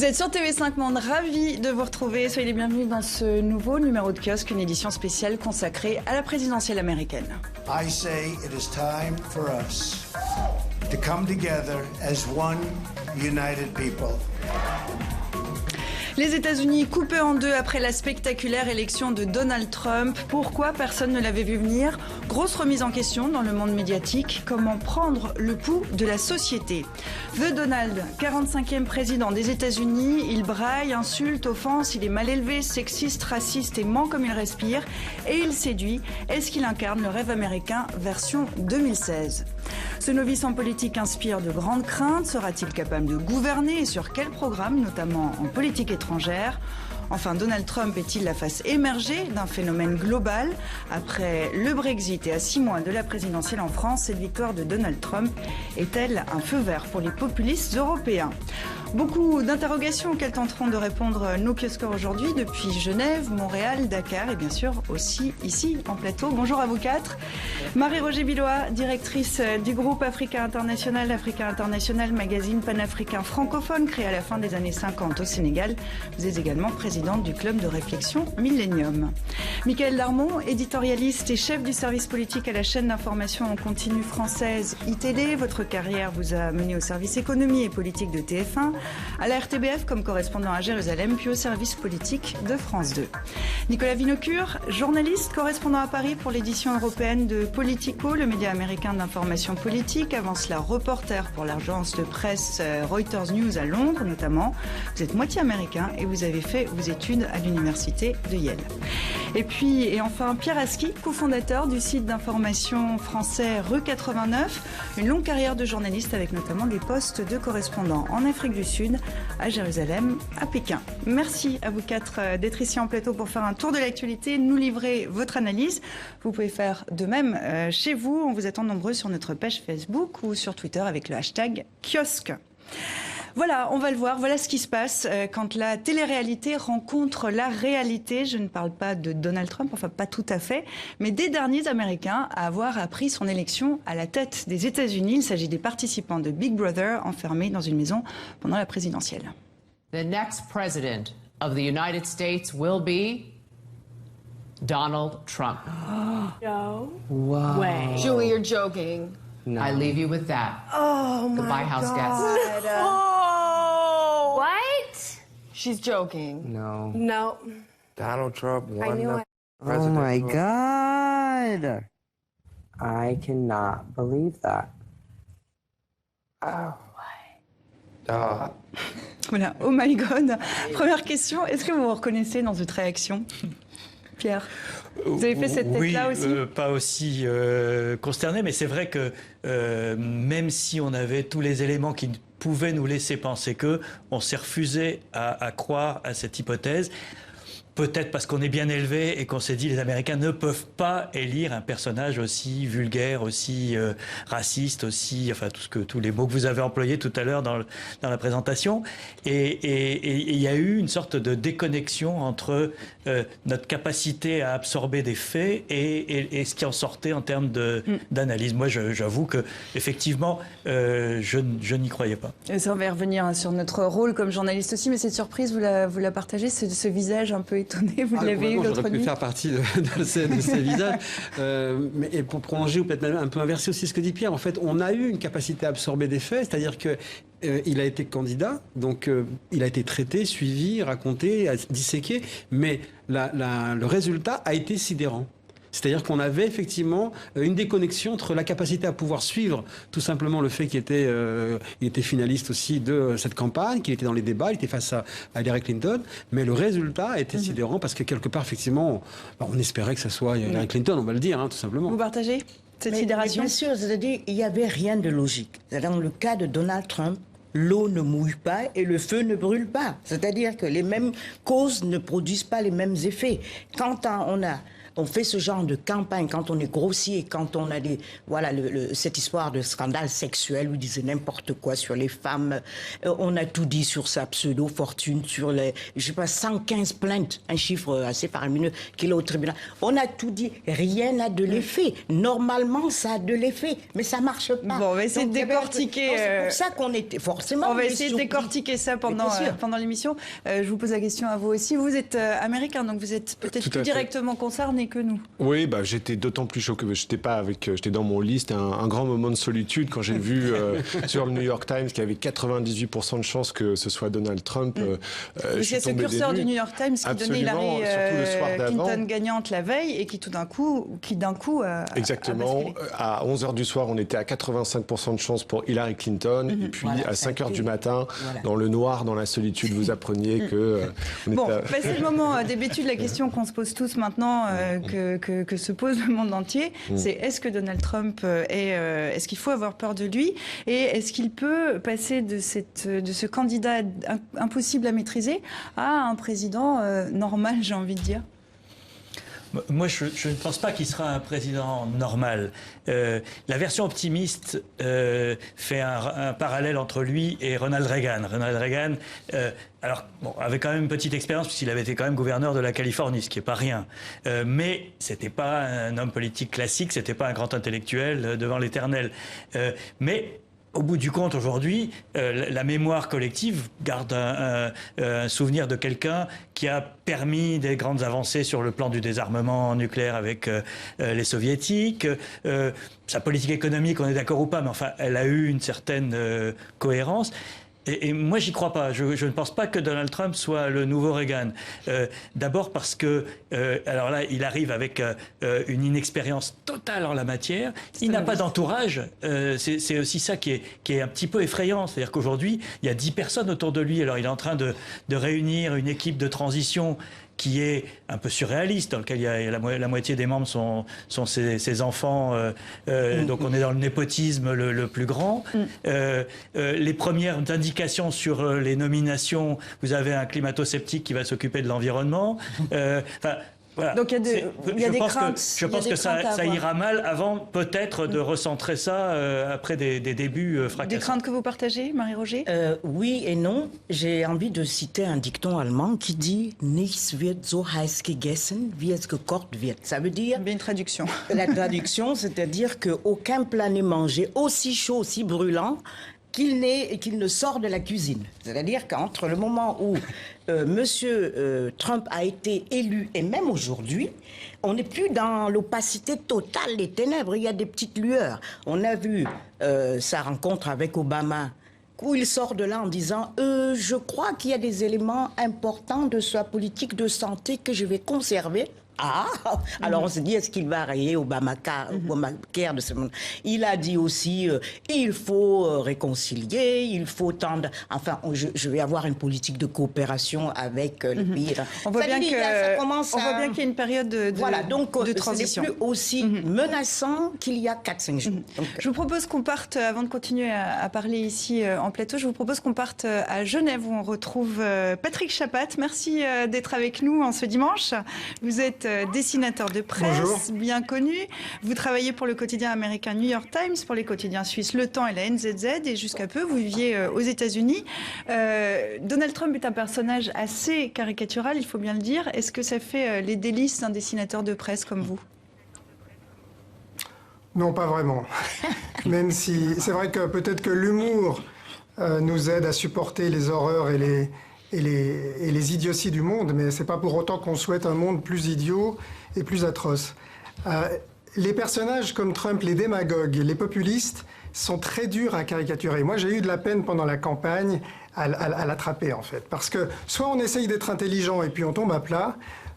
Vous êtes sur TV5 Monde, ravi de vous retrouver. Soyez les bienvenus dans ce nouveau numéro de Kiosque, une édition spéciale consacrée à la présidentielle américaine. I say it is time for us to come together as one united people. Les États-Unis coupés en deux après la spectaculaire élection de Donald Trump. Pourquoi personne ne l'avait vu venir? Grosse remise en question dans le monde médiatique. Comment prendre le pouls de la société? The Donald, 45e président des États-Unis. Il braille, insulte, offense. Il est mal élevé, sexiste, raciste et ment comme il respire. Et il séduit. Est-ce qu'il incarne le rêve américain version 2016? Ce novice en politique inspire de grandes craintes. Sera-t-il capable de gouverner et sur quel programme, notamment en politique étrangère? Enfin, Donald Trump est-il la face émergée d'un phénomène global? Après le Brexit et à 6 mois de la présidentielle en France, cette victoire de Donald Trump est-elle un feu vert pour les populistes européens? Beaucoup d'interrogations auxquelles tenteront de répondre nos kiosqueurs aujourd'hui depuis Genève, Montréal, Dakar et bien sûr aussi ici en plateau. Bonjour à vous quatre. Marie-Roger Billois, directrice du groupe Africa International, magazine panafricain francophone créé à la fin des années 50 au Sénégal. Vous êtes également présidente du club de réflexion Millennium. Michaël Darmon, éditorialiste et chef du service politique à la chaîne d'information en continu française ITD. Votre carrière vous a mené au service économie et politique de TF1, à la RTBF comme correspondant à Jérusalem, puis au service politique de France 2. Nicolas Vinocure, journaliste, correspondant à Paris pour l'édition européenne de Politico, le média américain d'information politique. Avant cela, reporter pour l'agence de presse Reuters News à Londres notamment. Vous êtes moitié américain et vous avez fait vos études à l'université de Yale. Et enfin, Pierre Aski, cofondateur du site d'information français Rue 89. Une longue carrière de journaliste avec notamment des postes de correspondant en Afrique du Sud, à Jérusalem, à Pékin. Merci à vous quatre d'être ici en plateau pour faire un tour de l'actualité, nous livrer votre analyse. Vous pouvez faire de même chez vous. On vous attend nombreux sur notre page Facebook ou sur Twitter avec le hashtag kiosque. Voilà, on va le voir. Voilà ce qui se passe quand la télé-réalité rencontre la réalité. Je ne parle pas de Donald Trump, enfin pas tout à fait, mais des derniers Américains à avoir appris son élection à la tête des États-Unis. Il s'agit des participants de Big Brother enfermés dans une maison pendant la présidentielle. The next president of the United States will be Donald Trump. No Wow. way. Julie, you're joking. No. I leave you with that. Oh my Goodbye, house guests. Oh. What? She's joking. No. No. Donald Trump I won knew the it. president. Oh my God. I cannot believe that. Oh. Voilà, oh my God. Première question, est-ce que vous vous reconnaissez dans cette réaction, Pierre? Vous avez fait cette tête-là aussi? Pas aussi consterné, mais c'est vrai que même si on avait tous les éléments qui pouvaient nous laisser penser que, on s'est refusé à croire à cette hypothèse. Peut-être parce qu'on est bien élevé et qu'on s'est dit les Américains ne peuvent pas élire un personnage aussi vulgaire, aussi raciste, aussi, enfin tous les mots que vous avez employés tout à l'heure dans la présentation. Et il y a eu une sorte de déconnexion entre notre capacité à absorber des faits et ce qui en sortait en termes d'analyse. Moi, j'avoue que effectivement, je n'y croyais pas. Et ça, on va y revenir sur notre rôle comme journaliste aussi, mais cette surprise, vous la partagez, ce visage un peu étonné, vous l'avez eu l'autre nuit. J'aurais pu faire partie de ces visages. Et pour prolonger ou peut-être même un peu inverser aussi ce que dit Pierre, en fait, on a eu une capacité à absorber des faits, c'est-à-dire que il a été candidat, donc il a été traité, suivi, raconté, disséqué, mais le résultat a été sidérant. C'est-à-dire qu'on avait effectivement une déconnexion entre la capacité à pouvoir suivre tout simplement le fait qu'il était finaliste aussi de cette campagne, qu'il était dans les débats, il était face à Hillary Clinton, mais le résultat était sidérant parce que quelque part, effectivement, on espérait que ce soit Hillary Clinton, on va le dire, tout simplement. Vous partagez cette sidération? Bien sûr, c'est-à-dire il n'y avait rien de logique. Dans le cas de Donald Trump, l'eau ne mouille pas et le feu ne brûle pas. C'est-à-dire que les mêmes causes ne produisent pas les mêmes effets. Quand on a on fait ce genre de campagne quand on est grossier, quand on a cette histoire de scandale sexuel où il disait n'importe quoi sur les femmes. On a tout dit sur sa pseudo-fortune, sur les, 115 plaintes, un chiffre assez faramineux qu'il a au tribunal. On a tout dit, rien n'a de l'effet. Normalement, ça a de l'effet, mais ça marche pas. Bon, on va essayer de décortiquer. C'est pour ça qu'on était forcément. On va essayer de décortiquer ça pendant l'émission. Je vous pose la question à vous aussi. Vous êtes américain, donc vous êtes peut-être plus directement concerné que nous. Oui, j'étais d'autant plus choqué. J'étais dans mon lit. C'était un grand moment de solitude quand j'ai vu sur le New York Times qu'il y avait 98% de chances que ce soit Donald Trump. Il y a ce curseur du New York Times qui donnait Hillary Clinton gagnante la veille et qui d'un coup Exactement. À 11h du soir, on était à 85% de chances pour Hillary Clinton. Et puis à 5h du matin, dans le noir, dans la solitude, vous appreniez que... c'est le moment des bêtus de la question qu'on se pose tous maintenant, que se pose le monde entier. C'est est-ce que Donald Trump est-ce qu'il faut avoir peur de lui, et est-ce qu'il peut passer de ce candidat impossible à maîtriser à un président normal, j'ai envie de dire? Moi, je ne pense pas qu'il sera un président normal. La version optimiste fait un parallèle entre lui et Ronald Reagan. Ronald Reagan, avait quand même une petite expérience puisqu'il avait été quand même gouverneur de la Californie, ce qui n'est pas rien. Mais c'était pas un homme politique classique, c'était pas un grand intellectuel devant l'éternel. Mais au bout du compte, aujourd'hui, la mémoire collective garde un souvenir de quelqu'un qui a permis des grandes avancées sur le plan du désarmement nucléaire avec les soviétiques. Sa politique économique, on est d'accord ou pas, mais enfin, elle a eu une certaine cohérence. Et moi, j'y crois pas. Je ne pense pas que Donald Trump soit le nouveau Reagan. D'abord parce que, alors là, il arrive avec une inexpérience totale en la matière. Il n'a pas d'entourage. C'est aussi ça qui est un petit peu effrayant. C'est-à-dire qu'aujourd'hui, il y a 10 personnes autour de lui. Alors, il est en train de réunir une équipe de transition qui est un peu surréaliste, dans lequel il y a la moitié des membres sont ses enfants. Donc on est dans le népotisme le plus grand. Les premières indications sur les nominations, vous avez un climato-sceptique qui va s'occuper de l'environnement. Voilà. Donc il y a des craintes. Je pense que ça ira mal avant peut-être de recentrer ça après des débuts fracassants. Des craintes que vous partagez, Marie-Roger? Oui et non. J'ai envie de citer un dicton allemand qui dit « Nichts wird so heiß gegessen, wie es gekocht wird ». Ça veut dire... Bien une traduction. La traduction, c'est-à-dire qu'aucun plat n'est mangé aussi chaud, aussi brûlant qu'il ne sort de la cuisine. C'est-à-dire qu'entre le moment où Monsieur Trump a été élu et même aujourd'hui, on n'est plus dans l'opacité totale des ténèbres. Il y a des petites lueurs. On a vu sa rencontre avec Obama, où il sort de là en disant je crois qu'il y a des éléments importants de sa politique de santé que je vais conserver. Alors on se dit, est-ce qu'il va rayer Obamacare de ce monde? Il a dit aussi, il faut réconcilier, il faut tendre... Enfin, je vais avoir une politique de coopération avec les pays. On voit bien qu'il y a une période de transition. Ce n'est plus aussi menaçant qu'il y a 4-5 jours. Donc, je vous propose qu'on parte, avant de continuer à parler ici en plateau, je vous propose qu'on parte à Genève où on retrouve Patrick Chapat. Merci d'être avec nous en ce dimanche. Vous êtes dessinateur de presse. Bonjour. Bien connu. Vous travaillez pour le quotidien américain New York Times, pour les quotidiens suisses Le Temps et la NZZ, et jusqu'à peu, vous viviez aux États-Unis. Donald Trump est un personnage assez caricatural, il faut bien le dire. Est-ce que ça fait les délices d'un dessinateur de presse comme vous? Non, pas vraiment. Même si c'est vrai que peut-être que l'humour nous aide à supporter les horreurs et les idioties du monde, mais c'est pas pour autant qu'on souhaite un monde plus idiot et plus atroce. Les personnages comme Trump, les démagogues, les populistes, sont très durs à caricaturer. Moi, j'ai eu de la peine pendant la campagne à l'attraper, en fait. Parce que soit on essaye d'être intelligent et puis on tombe à plat,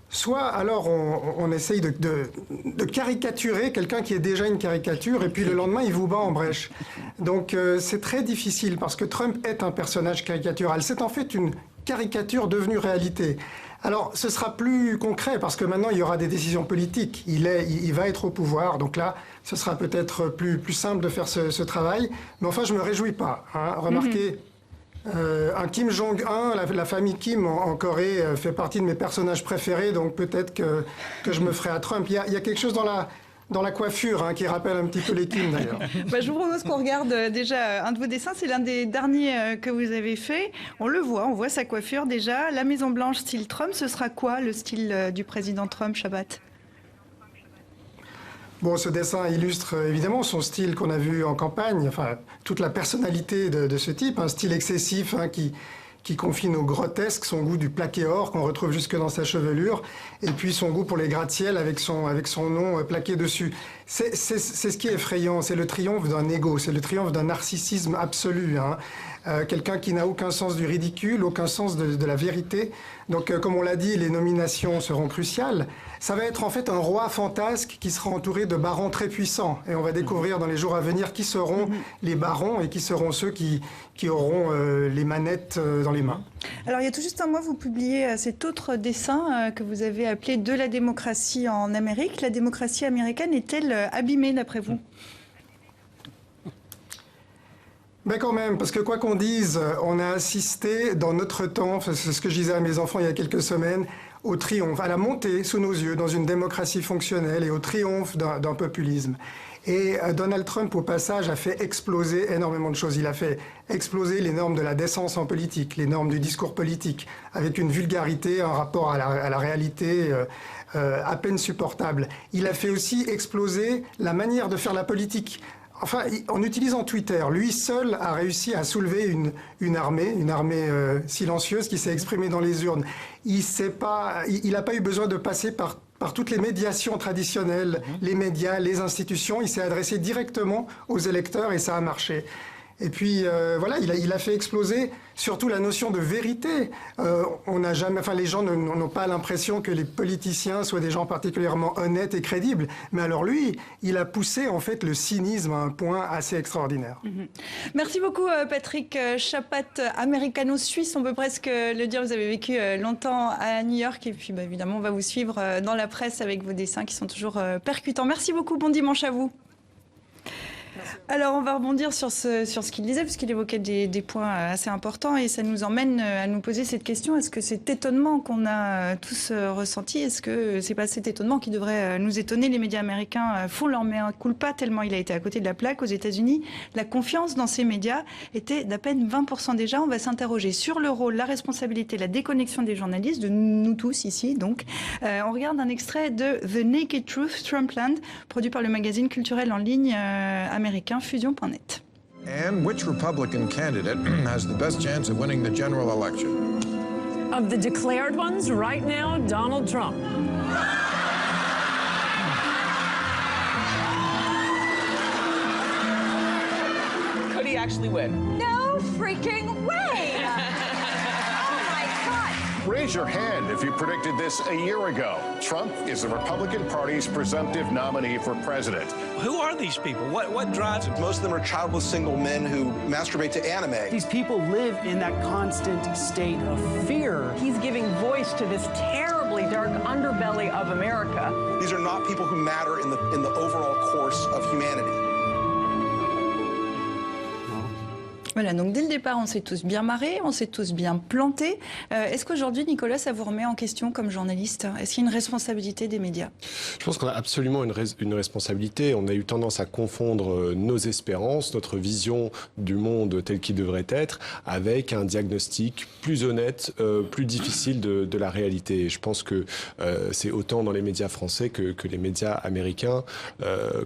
soit alors on essaye de caricaturer quelqu'un qui est déjà une caricature et puis le lendemain, il vous bat en brèche. Donc c'est très difficile parce que Trump est un personnage caricatural. C'est en fait une caricature devenue réalité. Alors, ce sera plus concret parce que maintenant, il y aura des décisions politiques. Il va être au pouvoir. Donc là, ce sera peut-être plus simple de faire ce travail. Mais enfin, je me réjouis pas. Remarquez, Un Kim Jong-un, la famille Kim en Corée fait partie de mes personnages préférés, donc peut-être que je me ferai à Trump. Il y a quelque chose dans la coiffure qui rappelle un petit peu les Kim d'ailleurs. Je vous propose qu'on regarde déjà un de vos dessins. C'est l'un des derniers que vous avez fait. On le voit, on voit sa coiffure déjà. La Maison Blanche style Trump, ce sera quoi le style du président Trump, Shabbat? Bon, ce dessin illustre évidemment son style qu'on a vu en campagne, enfin toute la personnalité de ce type, un style excessif qui confine au grotesque, son goût du plaqué or qu'on retrouve jusque dans sa chevelure, et puis son goût pour les gratte-ciel avec son nom plaqué dessus. C'est ce qui est effrayant, c'est le triomphe d'un ego, c'est le triomphe d'un narcissisme absolu. Quelqu'un qui n'a aucun sens du ridicule, aucun sens de la vérité. Donc, comme on l'a dit, les nominations seront cruciales. Ça va être en fait un roi fantasque qui sera entouré de barons très puissants. Et on va découvrir dans les jours à venir qui seront les barons et qui seront ceux qui auront les manettes dans les mains. Alors, il y a tout juste un mois, vous publiez cet autre dessin que vous avez appelé « De la démocratie en Amérique ». La démocratie américaine est-elle abîmée d'après vous ? Ben quand même, parce que quoi qu'on dise, on a assisté dans notre temps, c'est ce que je disais à mes enfants il y a quelques semaines, au triomphe, à la montée sous nos yeux dans une démocratie fonctionnelle et au triomphe d'un populisme. Et Donald Trump, au passage, a fait exploser énormément de choses. Il a fait exploser les normes de la décence en politique, les normes du discours politique, avec une vulgarité, un rapport à la réalité à peine supportable. Il a fait aussi exploser la manière de faire la politique. Enfin, en utilisant Twitter, lui seul a réussi à soulever une armée silencieuse qui s'est exprimée dans les urnes. Il n'a pas eu besoin de passer par toutes les médiations traditionnelles, les médias, les institutions. Il s'est adressé directement aux électeurs et ça a marché. Et puis voilà, il a fait exploser surtout la notion de vérité. On n'a jamais, enfin les gens n'ont pas l'impression que les politiciens soient des gens particulièrement honnêtes et crédibles. Mais alors lui, il a poussé en fait le cynisme à un point assez extraordinaire. Merci beaucoup Patrick Chapat, américano-suisse, on peut presque le dire. Vous avez vécu longtemps à New York et puis évidemment on va vous suivre dans la presse avec vos dessins qui sont toujours percutants. Merci beaucoup, bon dimanche à vous. Alors, on va rebondir sur ce qu'il disait, puisqu'il évoquait des points assez importants, et ça nous emmène à nous poser cette question. Est-ce que cet étonnement qu'on a tous ressenti, est-ce que c'est pas cet étonnement qui devrait nous étonner? Les médias américains font leur mea culpa, tellement il a été à côté de la plaque. Aux États-Unis, la confiance dans ces médias était d'à peine 20% déjà. On va s'interroger sur le rôle, la responsabilité, la déconnexion des journalistes, de nous tous ici. Donc, on regarde un extrait de The Naked Truth, Trumpland, produit par le magazine culturel en ligne américain Fusion.net. And which Republican candidate has the best chance of winning the general election? Of the declared ones, right now, Donald Trump. Could he actually win? No freaking way! Raise your hand if you predicted this a year ago. Trump is the Republican Party's presumptive nominee for president. Who are these people? What drives them? Most of them are childless single men who masturbate to anime. These people live in that constant state of fear. He's giving voice to this terribly dark underbelly of America. These are not people who matter in the overall course of humanity. Voilà, donc dès le départ, on s'est tous bien marrés, on s'est tous bien plantés. Est-ce qu'aujourd'hui, Nicolas, ça vous remet en question comme journaliste? Est-ce qu'il y a une responsabilité des médias? Je pense qu'on a absolument une responsabilité. On a eu tendance à confondre nos espérances, notre vision du monde tel qu'il devrait être, avec un diagnostic plus honnête, plus difficile de la réalité. Et je pense que c'est autant dans les médias français que les médias américains,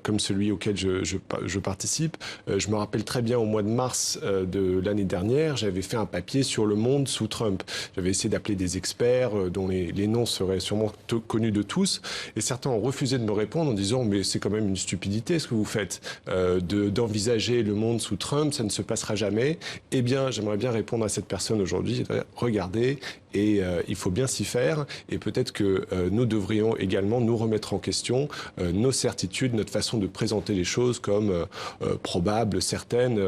comme celui auquel je participe. Je me rappelle très bien au mois de mars de l'année dernière, j'avais fait un papier sur le monde sous Trump. J'avais essayé d'appeler des experts dont les noms seraient sûrement connus de tous, et certains ont refusé de me répondre en disant mais c'est quand même une stupidité ce que vous faites, d'envisager le monde sous Trump, ça ne se passera jamais. Eh bien, j'aimerais bien répondre à cette personne aujourd'hui, regardez, et il faut bien s'y faire, et peut-être que nous devrions également nous remettre en question nos certitudes, notre façon de présenter les choses comme probables, certaines,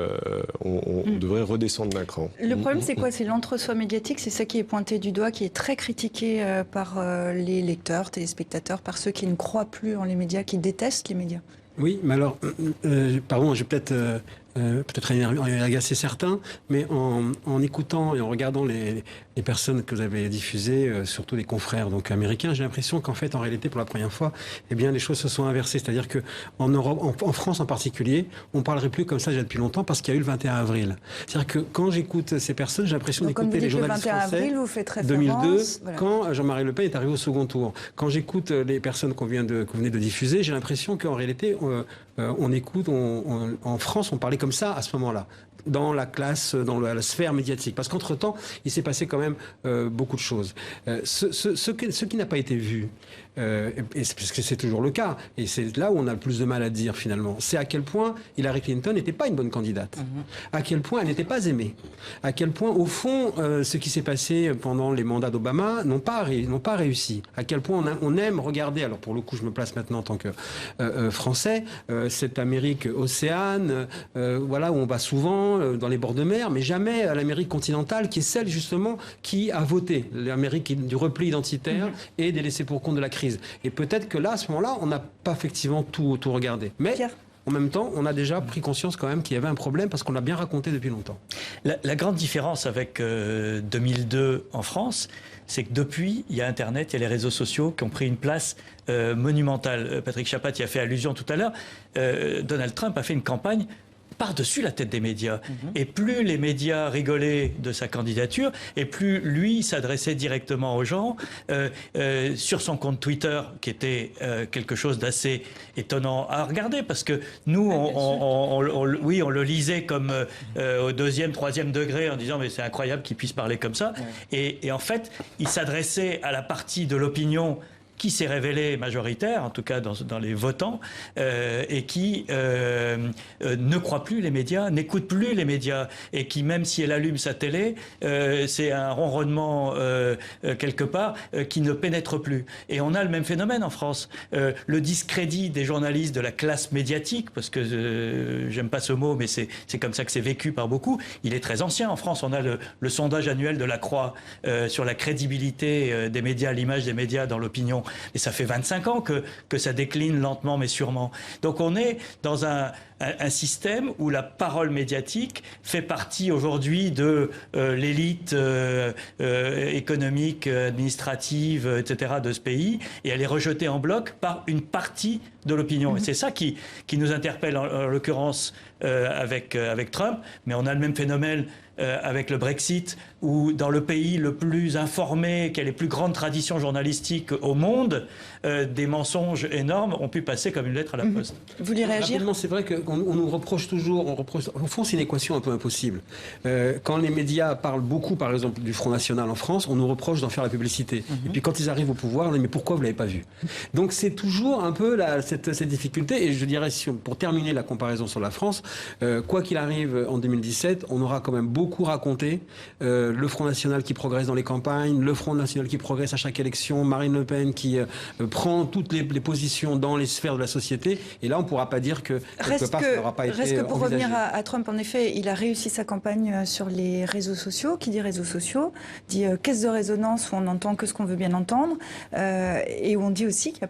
on devrait redescendre d'un cran. Le problème, c'est quoi? C'est l'entre-soi médiatique, c'est ça qui est pointé du doigt, qui est très critiqué par les lecteurs, téléspectateurs, par ceux qui ne croient plus en les médias, qui détestent les médias. Oui, mais alors, pardon, je vais peut-être peut-être agacer certains, mais en écoutant et en regardant les personnes que vous avez diffusées, surtout les confrères donc américains, j'ai l'impression qu'en fait, en réalité, pour la première fois, eh bien, les choses se sont inversées. C'est-à-dire que en Europe, en France en particulier, on parlerait plus comme ça déjà depuis longtemps parce qu'il y a eu le 21 avril. C'est-à-dire que quand j'écoute ces personnes, j'ai l'impression d'écouter les journalistes français. Avril, vous faites référence, 2002, voilà. Quand Jean-Marie Le Pen est arrivé au second tour. Quand j'écoute les personnes qu'on venait de diffuser, j'ai l'impression qu'en réalité, on écoute, en France, on parlait comme ça à ce moment-là, dans la classe, dans la sphère médiatique. Parce qu'entre-temps, il s'est passé quand même beaucoup de choses. Ce qui n'a pas été vu, parce que c'est toujours le cas, et c'est là où on a le plus de mal à dire finalement, c'est à quel point Hillary Clinton n'était pas une bonne candidate, à quel point elle n'était pas aimée, à quel point au fond ce qui s'est passé pendant les mandats d'Obama n'ont pas réussi, à quel point on aime regarder, alors pour le coup je me place maintenant en tant que Français, cette Amérique océane, voilà, où on va souvent dans les bords de mer, mais jamais à l'Amérique continentale qui est celle justement qui a voté, l'Amérique du repli identitaire et des laissés-pour-compte de la crise. Et peut-être que là, à ce moment-là, on n'a pas effectivement tout regardé. Mais en même temps, on a déjà pris conscience quand même qu'il y avait un problème parce qu'on l'a bien raconté depuis longtemps. La grande différence avec 2002 en France, c'est que depuis, il y a Internet, il y a les réseaux sociaux qui ont pris une place monumentale. Patrick Chapat y a fait allusion tout à l'heure. Donald Trump a fait une campagne par-dessus la tête des médias. Et plus les médias rigolaient de sa candidature, et plus lui s'adressait directement aux gens sur son compte Twitter, qui était quelque chose d'assez étonnant à regarder, parce que nous, on le lisait comme au 2e, 3e degré, en disant mais c'est incroyable qu'il puisse parler comme ça. Et en fait, il s'adressait à la partie de l'opinion qui s'est révélé majoritaire, en tout cas dans les votants, et qui ne croit plus les médias, n'écoute plus les médias, et qui, même si elle allume sa télé, c'est un ronronnement quelque part qui ne pénètre plus. Et on a le même phénomène en France. Le discrédit des journalistes de la classe médiatique, parce que j'aime pas ce mot, mais c'est comme ça que c'est vécu par beaucoup, il est très ancien. En France, on a le sondage annuel de la Croix sur la crédibilité des médias, l'image des médias dans l'opinion. Et ça fait 25 ans que ça décline lentement mais sûrement. Donc on est dans un système où la parole médiatique fait partie aujourd'hui de l'élite économique, administrative, etc. de ce pays, et elle est rejetée en bloc par une partie de l'opinion. Et c'est ça qui nous interpelle en l'occurrence avec Trump, mais on a le même phénomène avec le Brexit, où dans le pays le plus informé, qui a les plus grandes traditions journalistiques au monde, des mensonges énormes ont pu passer comme une lettre à la poste. Vous voulez réagir ? Rapidement, c'est vrai qu'on nous reproche toujours, au fond c'est une équation un peu impossible. Quand les médias parlent beaucoup, par exemple, du Front National en France, on nous reproche d'en faire la publicité. Et puis quand ils arrivent au pouvoir, on dit mais pourquoi vous ne l'avez pas vu ? Donc c'est toujours un peu cette difficulté, et je dirais, pour terminer la comparaison sur la France, quoi qu'il arrive en 2017, on aura quand même beaucoup raconté le Front National qui progresse dans les campagnes, le Front National qui progresse à chaque élection, Marine Le Pen qui prend toutes les positions dans les sphères de la société, et là on ne pourra pas dire que quelque part ça n'aura pas été Reste que pour envisagé. revenir à Trump, en effet, il a réussi sa campagne sur les réseaux sociaux. Qui dit réseaux sociaux dit caisse de résonance où on n'entend que ce qu'on veut bien entendre, et où on dit aussi qu'il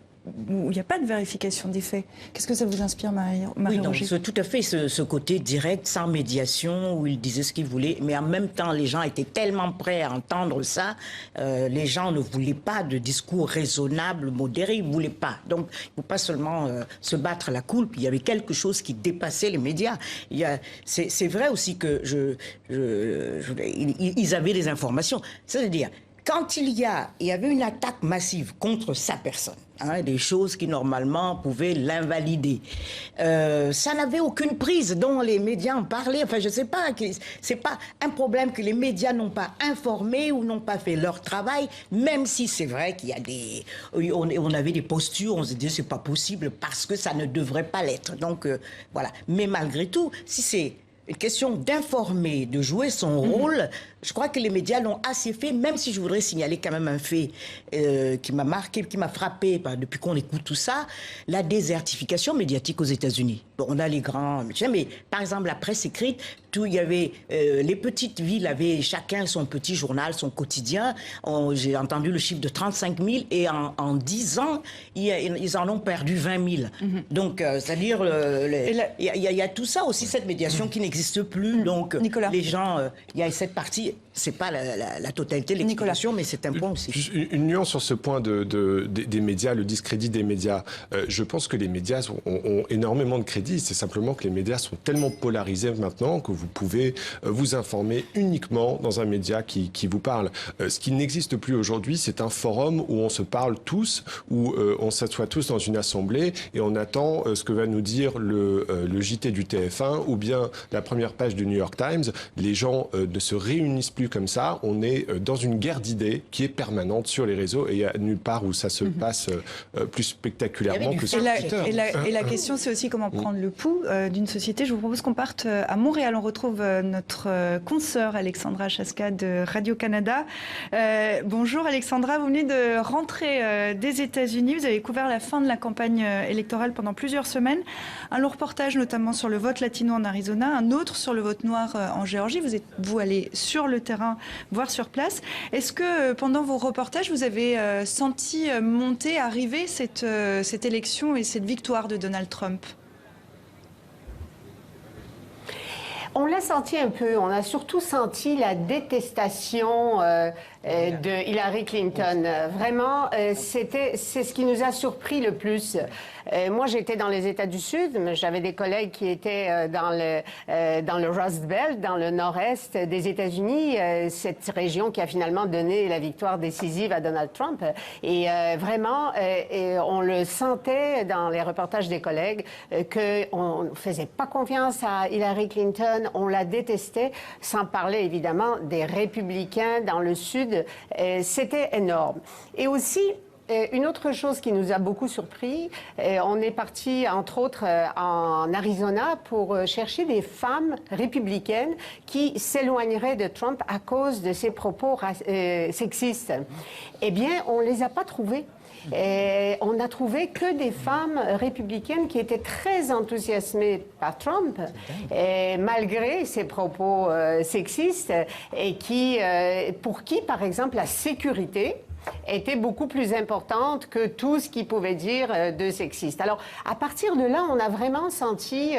n'y a pas de vérification des faits. Qu'est-ce que ça vous inspire, Marie-Roger ? C'est tout à fait ce côté direct, sans médiation, où il disait ce qu'il voulait, mais en même temps, les gens étaient tellement prêts à entendre ça, les gens ne voulaient pas de discours raisonnable, modéré, ils ne voulaient pas. Donc, il ne faut pas seulement se battre la coulpe, il y avait quelque chose qui dépassait les médias. C'est vrai aussi que ils avaient des informations. C'est-à-dire, quand il y avait une attaque massive contre sa personne, des choses qui normalement pouvaient l'invalider, ça n'avait aucune prise dont les médias en parlaient. Enfin, je ne sais pas, c'est pas un problème que les médias n'ont pas informé ou n'ont pas fait leur travail, même si c'est vrai qu'il y a on avait des postures, on se disait c'est pas possible parce que ça ne devrait pas l'être. Donc voilà. Mais malgré tout, si c'est une question d'informer, de jouer son rôle, Je crois que les médias l'ont assez fait, même si je voudrais signaler quand même un fait qui m'a marqué, qui m'a frappé depuis qu'on écoute tout ça, la désertification médiatique aux États-Unis. Bon, on a les grands, mais par exemple la presse écrite, il y avait les petites villes avaient chacun son petit journal, son quotidien. J'ai entendu le chiffre de 35 000 et en 10 ans, ils en ont perdu 20 000. Donc, c'est-à-dire, il y a tout ça aussi, cette médiation qui n'existe plus. Donc, Nicolas. Les gens, il y a cette partie, c'est pas la totalité de l'explication, mais c'est un point aussi. Une nuance sur ce point des médias, le discrédit des médias. Je pense que les médias ont énormément de crédit. C'est simplement que les médias sont tellement polarisés maintenant que vous pouvez vous informer uniquement dans un média qui vous parle. Ce qui n'existe plus aujourd'hui, c'est un forum où on se parle tous, où on s'assoit tous dans une assemblée et on attend ce que va nous dire le JT du TF1 ou bien la première page du New York Times. Les gens ne se réunissent plus comme ça. On est dans une guerre d'idées qui est permanente sur les réseaux et il n'y a nulle part où ça se passe plus spectaculairement que sur Twitter. Et la question, c'est aussi comment prendre le pouls d'une société. Je vous propose qu'on parte à Montréal. On retrouve notre consoeur Alexandra Chaska de Radio-Canada. Bonjour Alexandra, vous venez de rentrer des États-Unis. Vous avez couvert la fin de la campagne électorale pendant plusieurs semaines. Un long reportage notamment sur le vote latino en Arizona, un autre sur le vote noir en Géorgie. Vous êtes allé sur le terrain, voir sur place. Est-ce que pendant vos reportages, vous avez senti arriver cette élection et cette victoire de Donald Trump ? On l'a senti un peu. On a surtout senti la détestation de Hillary Clinton. Vraiment, c'est ce qui nous a surpris le plus. Moi, j'étais dans les États du Sud, mais j'avais des collègues qui étaient dans le Rust Belt, dans le nord-est des États-Unis, cette région qui a finalement donné la victoire décisive à Donald Trump. Et vraiment, on le sentait dans les reportages des collègues qu'on ne faisait pas confiance à Hillary Clinton, on la détestait, sans parler évidemment des républicains dans le Sud. C'était énorme. Et aussi, une autre chose qui nous a beaucoup surpris, on est parti, entre autres, en Arizona pour chercher des femmes républicaines qui s'éloigneraient de Trump à cause de ses propos sexistes. Eh bien, on ne les a pas trouvées. Et on n'a trouvé que des femmes républicaines qui étaient très enthousiasmées par Trump, malgré ses propos sexistes, et pour qui, par exemple, la sécurité était beaucoup plus importante que tout ce qu'il pouvait dire de sexiste. Alors, à partir de là, on a vraiment senti,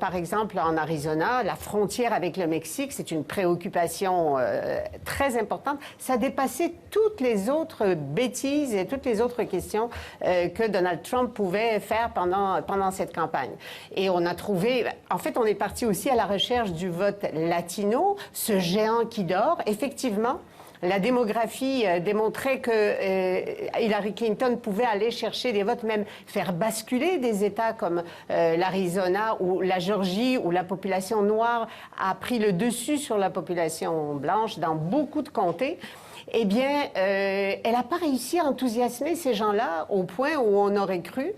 par exemple, en Arizona, la frontière avec le Mexique, c'est une préoccupation très importante. Ça dépassait toutes les autres bêtises et toutes les autres questions que Donald Trump pouvait faire pendant cette campagne. Et on a trouvé... En fait, on est parti aussi à la recherche du vote latino, ce géant qui dort. Effectivement, la démographie démontrait que Hillary Clinton pouvait aller chercher des votes, même faire basculer des États comme l'Arizona ou la Géorgie, où la population noire a pris le dessus sur la population blanche dans beaucoup de comtés. Eh bien, elle n'a pas réussi à enthousiasmer ces gens-là au point où on aurait cru.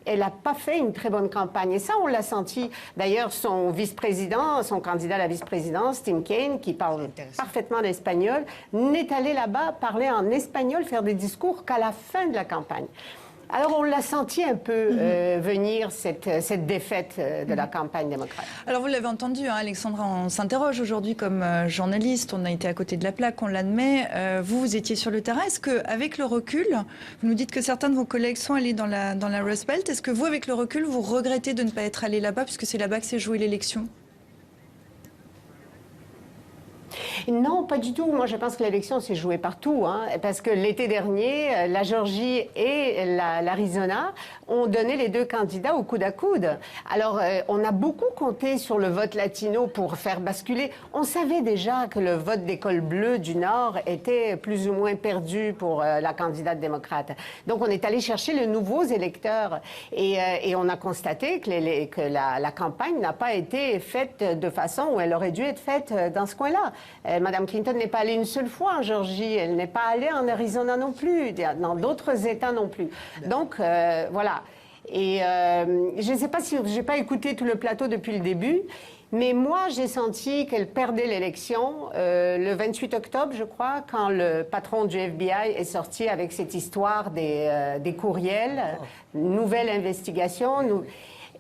Elle n'a pas fait une très bonne campagne. Et ça, on l'a senti. D'ailleurs, son vice-président, son candidat à la vice-présidence, Tim Kaine, qui parle parfaitement l'espagnol, n'est allé là-bas parler en espagnol, faire des discours qu'à la fin de la campagne. Alors, on l'a senti un peu venir, cette défaite de la campagne démocrate. Alors, vous l'avez entendu, hein, Alexandra, on s'interroge aujourd'hui comme journaliste, on a été à côté de la plaque, on l'admet. Vous étiez sur le terrain. Est-ce qu'avec le recul, vous nous dites que certains de vos collègues sont allés dans la Rust Belt, est-ce que vous, avec le recul, vous regrettez de ne pas être allé là-bas, puisque c'est là-bas que s'est jouée l'élection ? Non, pas du tout. Moi, je pense que l'élection s'est jouée partout, hein, parce que l'été dernier, la Géorgie et l'Arizona ont donné les deux candidats au coude à coude. Alors, on a beaucoup compté sur le vote latino pour faire basculer. On savait déjà que le vote des cols bleus du Nord était plus ou moins perdu pour la candidate démocrate. Donc, on est allé chercher les nouveaux électeurs et on a constaté que la campagne n'a pas été faite de façon où elle aurait dû être faite dans ce coin-là. Madame Clinton n'est pas allée une seule fois en Géorgie, elle n'est pas allée en Arizona non plus, dans d'autres États non plus. Donc, voilà. Et je ne sais pas si j'ai pas écouté tout le plateau depuis le début, mais moi j'ai senti qu'elle perdait l'élection le 28 octobre, je crois, quand le patron du FBI est sorti avec cette histoire des courriels, nouvelle investigation.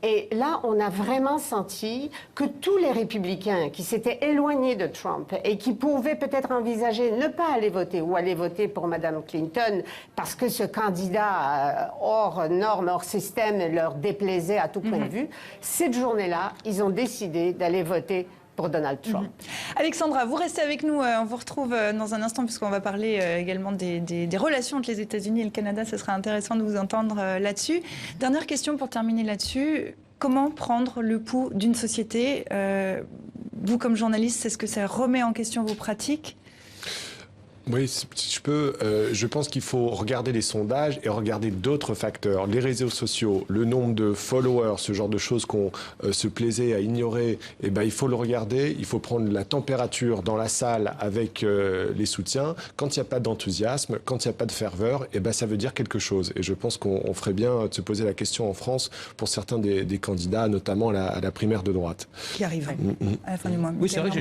Et là, on a vraiment senti que tous les républicains qui s'étaient éloignés de Trump et qui pouvaient peut-être envisager ne pas aller voter ou aller voter pour Mme Clinton parce que ce candidat hors norme, hors système leur déplaisait à tout point de vue, cette journée-là, ils ont décidé d'aller voter pour Donald Trump. Alexandra, vous restez avec nous. On vous retrouve dans un instant puisqu'on va parler également des relations entre les États-Unis et le Canada. Ce sera intéressant de vous entendre là-dessus. Dernière question pour terminer là-dessus. Comment prendre le pouls d'une société? Vous, comme journaliste, est-ce que ça remet en question vos pratiques? Oui, si je peux, je pense qu'il faut regarder les sondages et regarder d'autres facteurs. Les réseaux sociaux, le nombre de followers, ce genre de choses qu'on se plaisait à ignorer, eh ben, il faut le regarder. Il faut prendre la température dans la salle avec les soutiens. Quand il n'y a pas d'enthousiasme, quand il n'y a pas de ferveur, eh ben, ça veut dire quelque chose. Et je pense qu'on ferait bien de se poser la question en France pour certains des candidats, notamment à la primaire de droite. Qui arrive à la fin du mois. Oui, c'est vrai que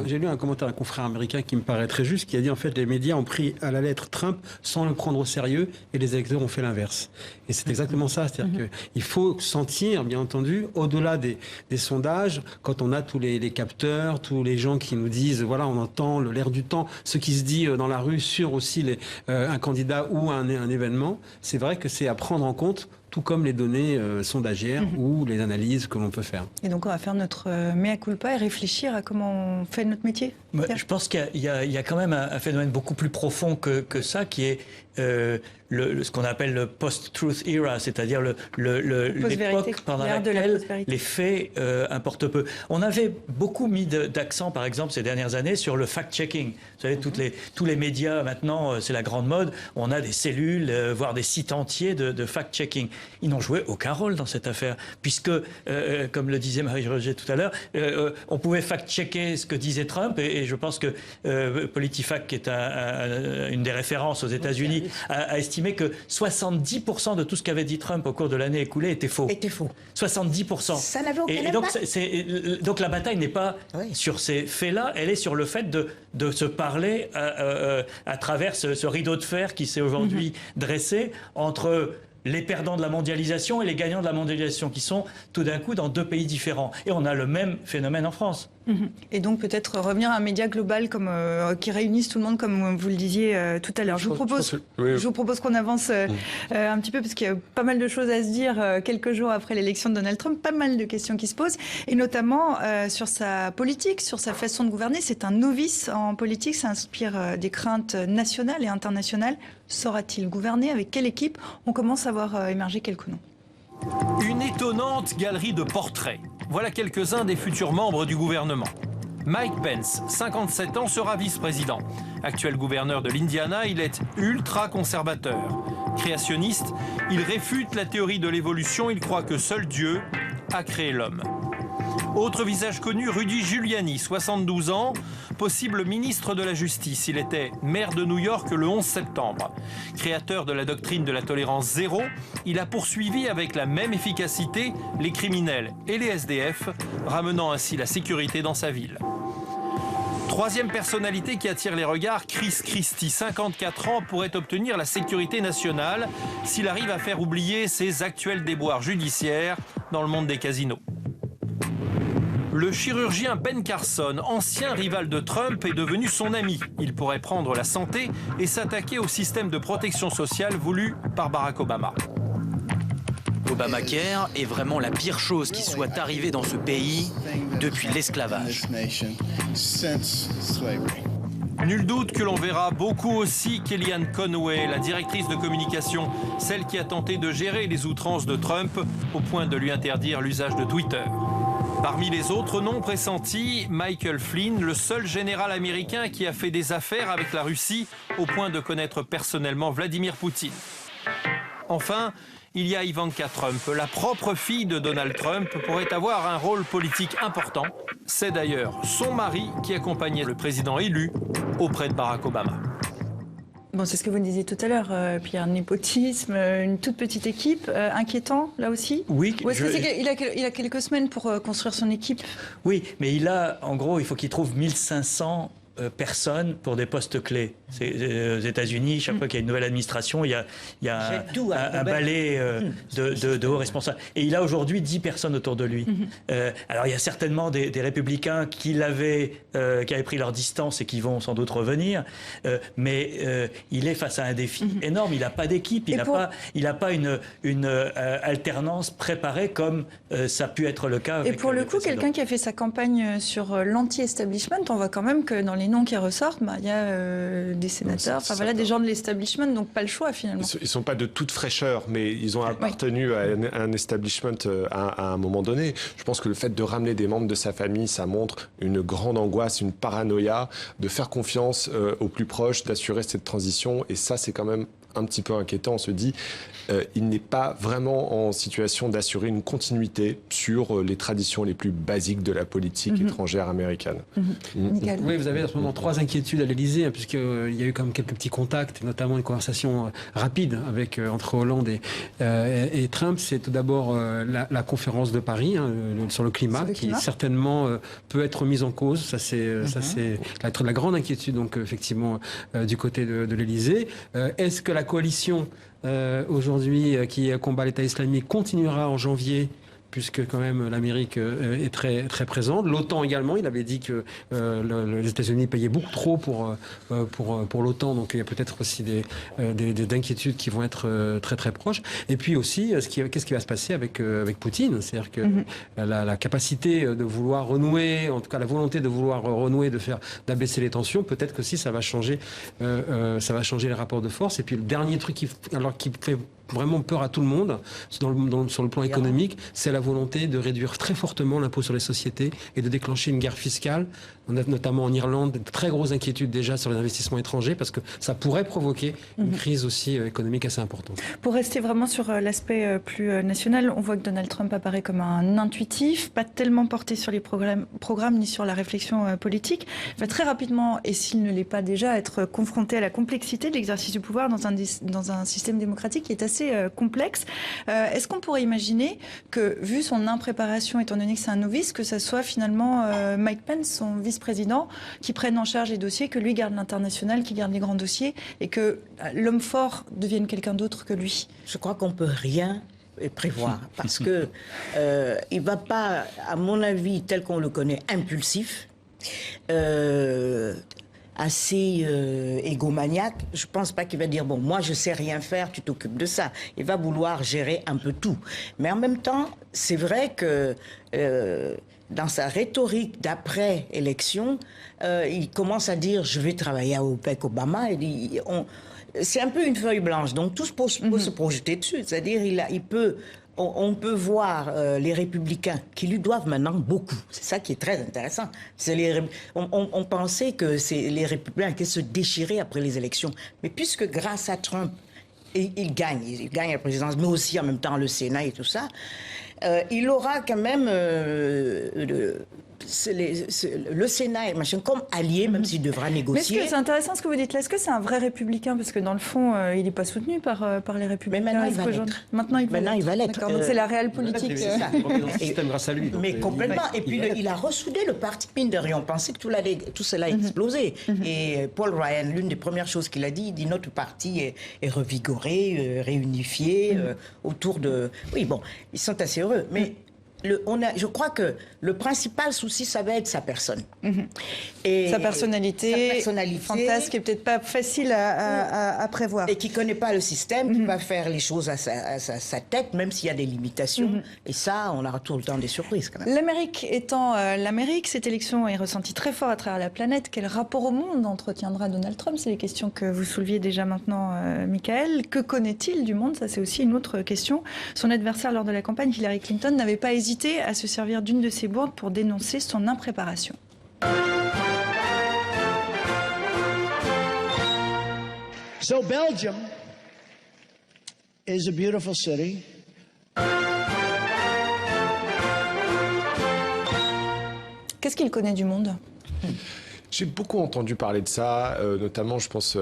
j'ai lu un commentaire d'un confrère américain qui me paraît très juste, qui a dit en fait les médias ont pris à la lettre Trump sans le prendre au sérieux et les électeurs ont fait l'inverse. Et c'est exactement ça. C'est-à-dire qu'il faut sentir, bien entendu, au-delà des sondages, quand on a tous les capteurs, tous les gens qui nous disent, voilà, on entend l'air du temps, ce qui se dit dans la rue sur aussi un candidat ou un événement, c'est vrai que c'est à prendre en compte, tout comme les données sondagières ou les analyses que l'on peut faire. Et donc on va faire notre mea culpa et réfléchir à comment on fait notre métier. Je pense qu'il y a quand même un phénomène beaucoup plus profond que ça, qui est ce qu'on appelle le post-truth era, c'est-à-dire l'époque pendant laquelle les faits importent peu. On avait beaucoup mis d'accent, par exemple, ces dernières années, sur le fact-checking. Vous savez, tous les médias, maintenant, c'est la grande mode. On a des cellules, voire des sites entiers de fact-checking. Ils n'ont joué aucun rôle dans cette affaire, puisque, comme le disait Marie-Roger tout à l'heure, on pouvait fact-checker ce que disait Trump, et je pense que PolitiFact, qui est une des références aux États-Unis, a estimé que 70% de tout ce qu'avait dit Trump au cours de l'année écoulée était faux. 70%. Ça n'avait aucun impact. Donc la bataille n'est pas sur ces faits-là, elle est sur le fait de se parler à travers ce rideau de fer qui s'est aujourd'hui dressé entre les perdants de la mondialisation et les gagnants de la mondialisation, qui sont tout d'un coup dans deux pays différents. Et on a le même phénomène en France. Et donc peut-être revenir à un média global qui réunisse tout le monde, comme vous le disiez tout à l'heure. Je vous propose qu'on avance un petit peu, parce qu'il y a pas mal de choses à se dire quelques jours après l'élection de Donald Trump, pas mal de questions qui se posent, et notamment sur sa politique, sur sa façon de gouverner. C'est un novice en politique, ça inspire des craintes nationales et internationales. Saura-t-il gouverner? Avec quelle équipe? On commence à voir émerger quelques noms. Une étonnante galerie de portraits. Voilà quelques-uns des futurs membres du gouvernement. Mike Pence, 57 ans, sera vice-président. Actuel gouverneur de l'Indiana, il est ultra-conservateur. Créationniste, il réfute la théorie de l'évolution, il croit que seul Dieu a créé l'homme. Autre visage connu, Rudy Giuliani, 72 ans, possible ministre de la Justice. Il était maire de New York le 11 septembre. Créateur de la doctrine de la tolérance zéro, il a poursuivi avec la même efficacité les criminels et les SDF, ramenant ainsi la sécurité dans sa ville. Troisième personnalité qui attire les regards, Chris Christie, 54 ans, pourrait obtenir la sécurité nationale s'il arrive à faire oublier ses actuels déboires judiciaires dans le monde des casinos. Le chirurgien Ben Carson, ancien rival de Trump, est devenu son ami. Il pourrait prendre la santé et s'attaquer au système de protection sociale voulu par Barack Obama. Obamacare est vraiment la pire chose qui soit arrivée dans ce pays depuis l'esclavage. Nul doute que l'on verra beaucoup aussi Kellyanne Conway, la directrice de communication, celle qui a tenté de gérer les outrances de Trump au point de lui interdire l'usage de Twitter. Parmi les autres noms pressentis, Michael Flynn, le seul général américain qui a fait des affaires avec la Russie au point de connaître personnellement Vladimir Poutine. Enfin, il y a Ivanka Trump, la propre fille de Donald Trump, pourrait avoir un rôle politique important. C'est d'ailleurs son mari qui accompagnait le président élu auprès de Barack Obama. Bon, c'est ce que vous disiez tout à l'heure, puis un népotisme, une toute petite équipe, inquiétant là aussi. Oui. Ou est-ce qu'il a quelques semaines pour construire son équipe? Oui, mais en gros, il faut qu'il trouve 1500 personnes pour des postes clés. Aux États-Unis, chaque fois qu'il y a une nouvelle administration, il y a un balai de hauts responsables. Et il a aujourd'hui 10 personnes autour de lui. Alors il y a certainement des républicains qui avaient pris leur distance et qui vont sans doute revenir, mais il est face à un défi énorme. Il n'a pas d'équipe, il n'a pas une alternance préparée comme ça a pu être le cas avec Et pour le coup, quelqu'un qui a fait sa campagne sur l'anti-establishment, on voit quand même que dans les noms qui ressortent, il y a des sénateurs, des gens de l'establishment, donc pas le choix finalement. Ils ne sont pas de toute fraîcheur, mais ils ont appartenu à un establishment à un moment donné. Je pense que le fait de ramener des membres de sa famille, ça montre une grande angoisse, une paranoïa, de faire confiance aux plus proches, d'assurer cette transition. Et ça, c'est quand même un petit peu inquiétant. On se dit, il n'est pas vraiment en situation d'assurer une continuité sur les traditions les plus basiques de la politique étrangère américaine. Oui, vous avez en ce moment 3 inquiétudes à l'Élysée, puisqu'il y a eu quand même quelques petits contacts, notamment une conversation rapide entre Hollande et Trump. C'est tout d'abord la conférence de Paris sur le climat, qui certainement peut être mise en cause. Ça, c'est la grande inquiétude, donc effectivement, du côté de l'Élysée. Est-ce que la coalition aujourd'hui qui combat l'État islamique continuera en janvier, puisque quand même l'Amérique est très, très présente. L'OTAN également, il avait dit que les États-Unis payaient beaucoup trop pour l'OTAN, donc il y a peut-être aussi des inquiétudes qui vont être très très proches. Et puis aussi, qu'est-ce qui va se passer avec Poutine? C'est-à-dire que la capacité de vouloir renouer, en tout cas la volonté de vouloir renouer, d'abaisser les tensions, peut-être que si ça va changer les rapports de force. Et puis le dernier truc qui fait vraiment peur à tout le monde sur le plan économique, c'est la volonté de réduire très fortement l'impôt sur les sociétés et de déclencher une guerre fiscale. On a notamment en Irlande de très grosses inquiétudes déjà sur les investissements étrangers parce que ça pourrait provoquer une crise aussi économique assez importante. Pour rester vraiment sur l'aspect plus national, on voit que Donald Trump apparaît comme un intuitif, pas tellement porté sur les programmes ni sur la réflexion politique. Il va très rapidement, et s'il ne l'est pas déjà, être confronté à la complexité de l'exercice du pouvoir dans un système démocratique qui est assez complexe. Est-ce qu'on pourrait imaginer que, vu son impréparation, étant donné que c'est un novice, que ça soit finalement Mike Pence, son vice-président, qui prenne en charge les dossiers, que lui garde l'international, qui garde les grands dossiers, et que l'homme fort devienne quelqu'un d'autre que lui? Je crois qu'on ne peut rien prévoir, parce que il ne va pas, à mon avis, tel qu'on le connaît, impulsif, assez égomaniaque. Je pense pas qu'il va dire bon, moi je sais rien faire, tu t'occupes de ça. Il va vouloir gérer un peu tout. Mais en même temps, c'est vrai que dans sa rhétorique d'après élection, il commence à dire je vais travailler avec Obama. C'est un peu une feuille blanche. Donc tout peut se projeter dessus. C'est-à-dire on peut voir les républicains qui lui doivent maintenant beaucoup. C'est ça qui est très intéressant. On pensait que c'est les républicains qui se déchiraient après les élections. Mais puisque grâce à Trump, il gagne la présidence, mais aussi en même temps le Sénat et tout ça, il aura quand même le Sénat et machin comme allié, même s'il devra négocier. Mais c'est intéressant ce que vous dites là. Est-ce que c'est un vrai républicain? Parce que dans le fond, il n'est pas soutenu par les républicains. Mais maintenant, il va l'être. Donc c'est la réelle politique. C'est ça. Le système grâce à lui. Mais complètement. Et puis il a ressoudé le parti, mine de rien. On pensait que tout cela a explosé. Et Paul Ryan, l'une des premières choses qu'il a dit, il dit notre parti est revigoré, réunifié autour de... Oui, bon, ils sont assez heureux. Mais je crois que le principal souci, ça va être sa personne. Et sa personnalité fantasque et peut-être pas facile à prévoir. Et qui ne connaît pas le système, qui va faire les choses à sa tête, même s'il y a des limitations. Et ça, on aura tout le temps des surprises quand même. L'Amérique étant l'Amérique, cette élection est ressentie très fort à travers la planète. Quel rapport au monde entretiendra Donald Trump? C'est les questions que vous souleviez déjà maintenant, Michael. Que connaît-il du monde? Ça, c'est aussi une autre question. Son adversaire lors de la campagne, Hillary Clinton, n'avait pas hésité à se servir d'une de ses bourdes pour dénoncer son impréparation. So Belgium is a beautiful city. Qu'est-ce qu'il connaît du monde? J'ai beaucoup entendu parler de ça, notamment, je pense,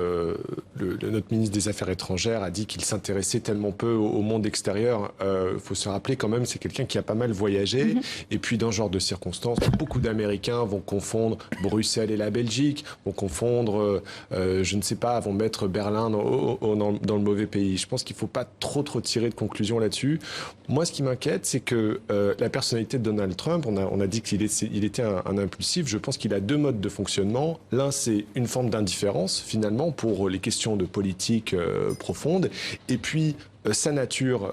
notre ministre des Affaires étrangères a dit qu'il s'intéressait tellement peu au monde extérieur. Faut se rappeler quand même, c'est quelqu'un qui a pas mal voyagé. Et puis dans ce genre de circonstances, beaucoup d'Américains vont confondre Bruxelles et la Belgique, vont confondre, je ne sais pas, vont mettre Berlin dans le mauvais pays. Je pense qu'il ne faut pas trop tirer de conclusions là-dessus. Moi, ce qui m'inquiète, c'est que la personnalité de Donald Trump, on a dit qu'il était un impulsif. Je pense qu'il a deux modes de fonctionnement. L'un, c'est une forme d'indifférence, finalement, pour les questions de politique profonde. Et puis, sa nature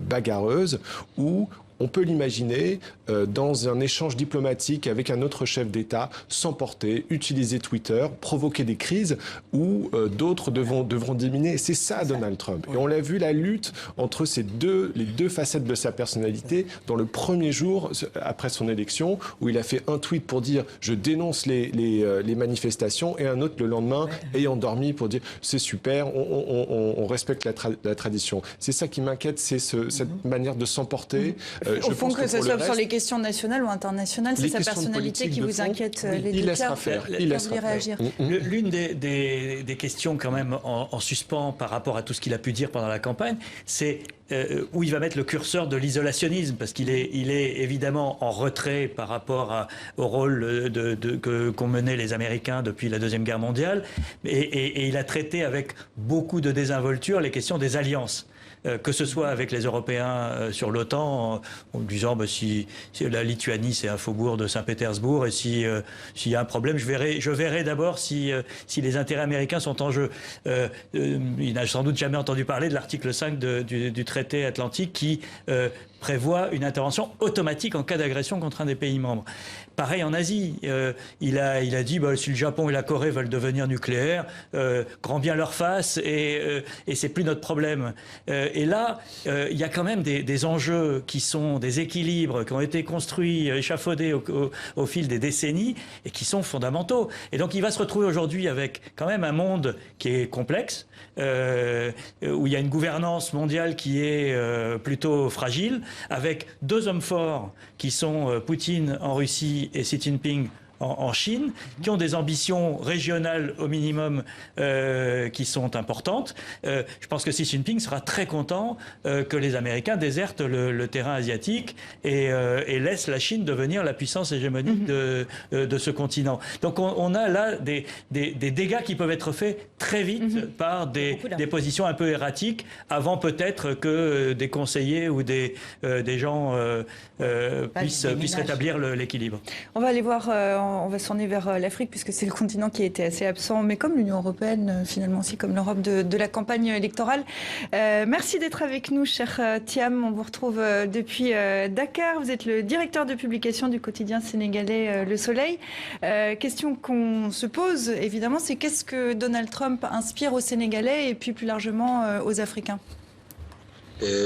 bagarreuse, où on peut l'imaginer dans un échange diplomatique avec un autre chef d'État, s'emporter, utiliser Twitter, provoquer des crises où d'autres devront diminuer. C'est ça Donald Trump. Et on l'a vu, la lutte entre les deux facettes de sa personnalité dans le premier jour après son élection, où il a fait un tweet pour dire « je dénonce les manifestations » et un autre le lendemain, ayant dormi, pour dire « c'est super, on respecte la tradition ». C'est ça qui m'inquiète, c'est cette manière de s'emporter. Au fond, que ce soit sur les questions nationales ou internationales, c'est sa personnalité qui vous inquiète, il laissera faire. L'une des questions quand même en suspens par rapport à tout ce qu'il a pu dire pendant la campagne, c'est où il va mettre le curseur de l'isolationnisme, parce qu'il est évidemment en retrait par rapport au rôle qu'ont mené les Américains depuis la Deuxième Guerre mondiale, et il a traité avec beaucoup de désinvolture les questions des alliances. Que ce soit avec les Européens sur l'OTAN, en disant si la Lituanie c'est un faubourg de Saint-Pétersbourg et s'il y a un problème, je verrai d'abord si les intérêts américains sont en jeu. Il n'a sans doute jamais entendu parler de l'article 5 du traité atlantique qui prévoit une intervention automatique en cas d'agression contre un des pays membres. Pareil en Asie, il a dit si le Japon et la Corée veulent devenir nucléaires, grand bien leur face et c'est plus notre problème. Et là, il y a quand même des enjeux qui sont des équilibres qui ont été construits, échafaudés au fil des décennies et qui sont fondamentaux. Et donc il va se retrouver aujourd'hui avec quand même un monde qui est complexe, où il y a une gouvernance mondiale qui est plutôt fragile, avec deux hommes forts qui sont Poutine en Russie et Xi Jinping en Chine, qui ont des ambitions régionales au minimum qui sont importantes. Je pense que Xi Jinping sera très content que les Américains désertent le terrain asiatique et laissent la Chine devenir la puissance hégémonique de ce continent. Donc on a là des dégâts qui peuvent être faits très vite par des positions un peu erratiques, avant peut-être que des conseillers ou des gens puissent rétablir l'équilibre. On va aller voir... on va se tourner vers l'Afrique puisque c'est le continent qui a été assez absent, mais comme l'Union européenne, finalement aussi comme l'Europe de la campagne électorale. Merci d'être avec nous, cher Thiam. On vous retrouve depuis Dakar. Vous êtes le directeur de publication du quotidien sénégalais Le Soleil. Question qu'on se pose, évidemment, c'est qu'est-ce que Donald Trump inspire aux Sénégalais et puis plus largement aux Africains?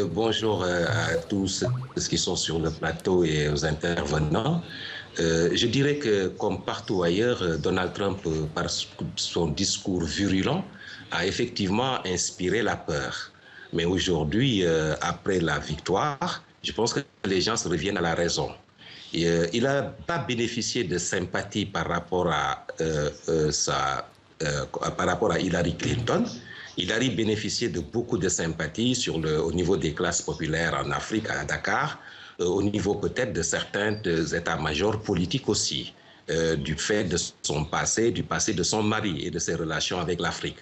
Bonjour à tous ceux qui sont sur le plateau et aux intervenants. Je dirais que, comme partout ailleurs, Donald Trump, par son discours virulent, a effectivement inspiré la peur. Mais aujourd'hui, après la victoire, je pense que les gens se reviennent à la raison. Il n'a pas bénéficié de sympathie par rapport à Hillary Clinton. Hillary bénéficiait de beaucoup de sympathie au niveau des classes populaires en Afrique, à Dakar, au niveau peut-être de certains états-majors politiques aussi, du fait de son passé, du passé de son mari et de ses relations avec l'Afrique.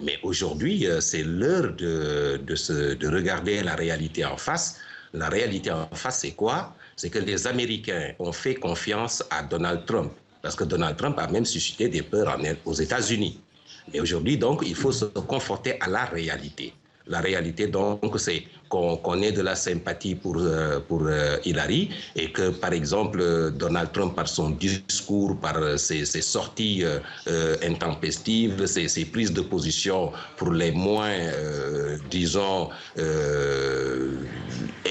Mais aujourd'hui, c'est l'heure de regarder la réalité en face. La réalité en face, c'est quoi? C'est que les Américains ont fait confiance à Donald Trump, parce que Donald Trump a même suscité des peurs aux États-Unis. Mais aujourd'hui, donc, il faut se conforter à la réalité. La réalité, donc, c'est qu'on ait de la sympathie pour Hillary et que, par exemple, Donald Trump, par son discours, par ses sorties intempestives, ses prises de position pour les moins, disons,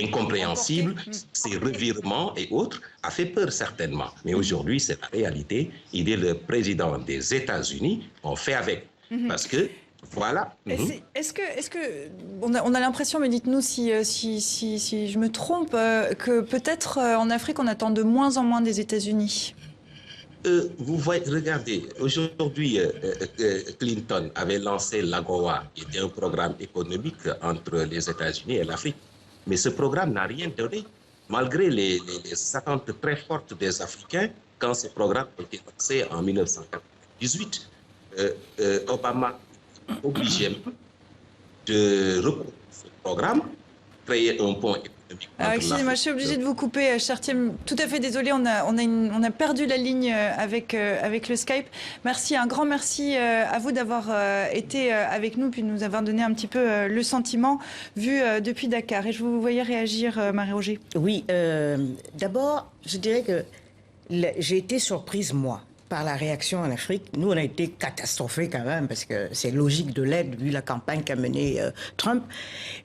incompréhensibles, ses revirements et autres, a fait peur certainement. Mais aujourd'hui, c'est la réalité. Il est le président des États-Unis. On fait avec. Parce que voilà. Est-ce que on a l'impression, mais dites-nous si je me trompe, que peut-être en Afrique on attend de moins en moins des États-Unis? vous voyez, regardez, aujourd'hui, Clinton avait lancé l'AGOA, qui était un programme économique entre les États-Unis et l'Afrique. Mais ce programme n'a rien donné, malgré les attentes très fortes des Africains quand ce programme a été lancé en 1998. Obama obligé de recourir ce programme, créer un pont économique. Excusez-moi, je suis obligée de vous couper, cher Thiem. Tout à fait désolé, on a perdu la ligne avec le Skype. Merci, un grand merci à vous d'avoir été avec nous, puis de nous avoir donné un petit peu le sentiment vu depuis Dakar. Et je vous voyais réagir, Marie-Roger. Oui, d'abord, je dirais que j'ai été surprise, moi, par la réaction en Afrique. Nous, on a été catastrophés quand même, parce que c'est logique de l'aide, vu la campagne qu'a menée Trump.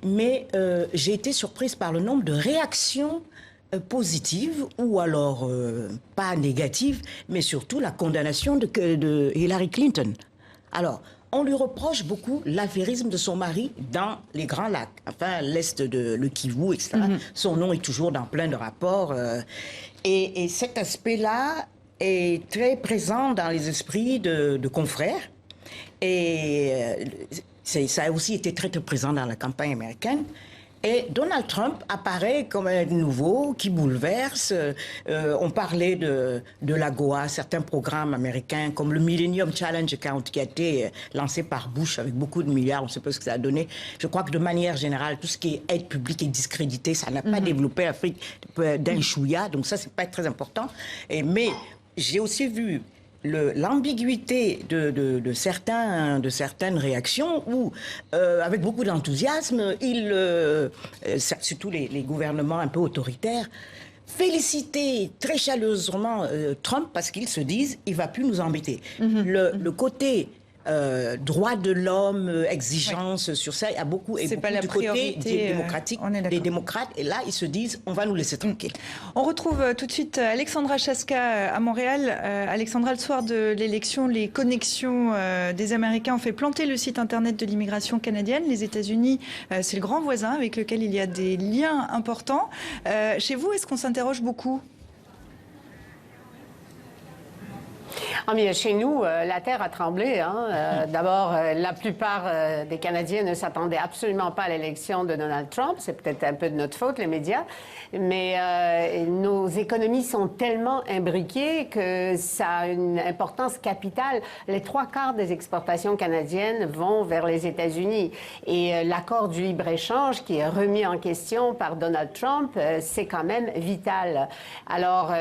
Mais j'ai été surprise par le nombre de réactions positives, ou alors pas négatives, mais surtout la condamnation de Hillary Clinton. Alors, on lui reproche beaucoup l'affairisme de son mari dans les Grands Lacs, enfin l'est de le Kivu, etc. Son nom est toujours dans plein de rapports. Et cet aspect-là est très présent dans les esprits de confrères. Et ça a aussi été très, très présent dans la campagne américaine. Et Donald Trump apparaît comme un nouveau qui bouleverse. On parlait de l'AGOA, certains programmes américains comme le Millennium Challenge qui a été lancé par Bush avec beaucoup de milliards, on ne sait pas ce que ça a donné. Je crois que de manière générale, tout ce qui est aide publique est discrédité. Ça n'a pas développé l'Afrique d'un chouïa, donc ça, c'est pas très important. Mais j'ai aussi vu l'ambiguïté de certaines réactions où, avec beaucoup d'enthousiasme, surtout les gouvernements un peu autoritaires, féliciter très chaleureusement Trump parce qu'ils se disent il va plus nous embêter. Le côté droit de l'homme, exigence sur ça, il y a beaucoup, et beaucoup pas la du côté démocratique, des démocrates, et là ils se disent on va nous laisser tranquille. On retrouve tout de suite Alexandra Chaska à Montréal. Alexandra, le soir de l'élection, les connexions des Américains ont fait planter le site internet de l'immigration canadienne. Les États-Unis, c'est le grand voisin avec lequel il y a des liens importants. Chez vous, est-ce qu'on s'interroge beaucoup ? Ah, mais chez nous, la terre a tremblé. D'abord, la plupart des Canadiens ne s'attendaient absolument pas à l'élection de Donald Trump. C'est peut-être un peu de notre faute, les médias. Mais nos économies sont tellement imbriquées que ça a une importance capitale. Les 3/4 des exportations canadiennes vont vers les États-Unis. Et l'accord du libre-échange qui est remis en question par Donald Trump, c'est quand même vital. Alors,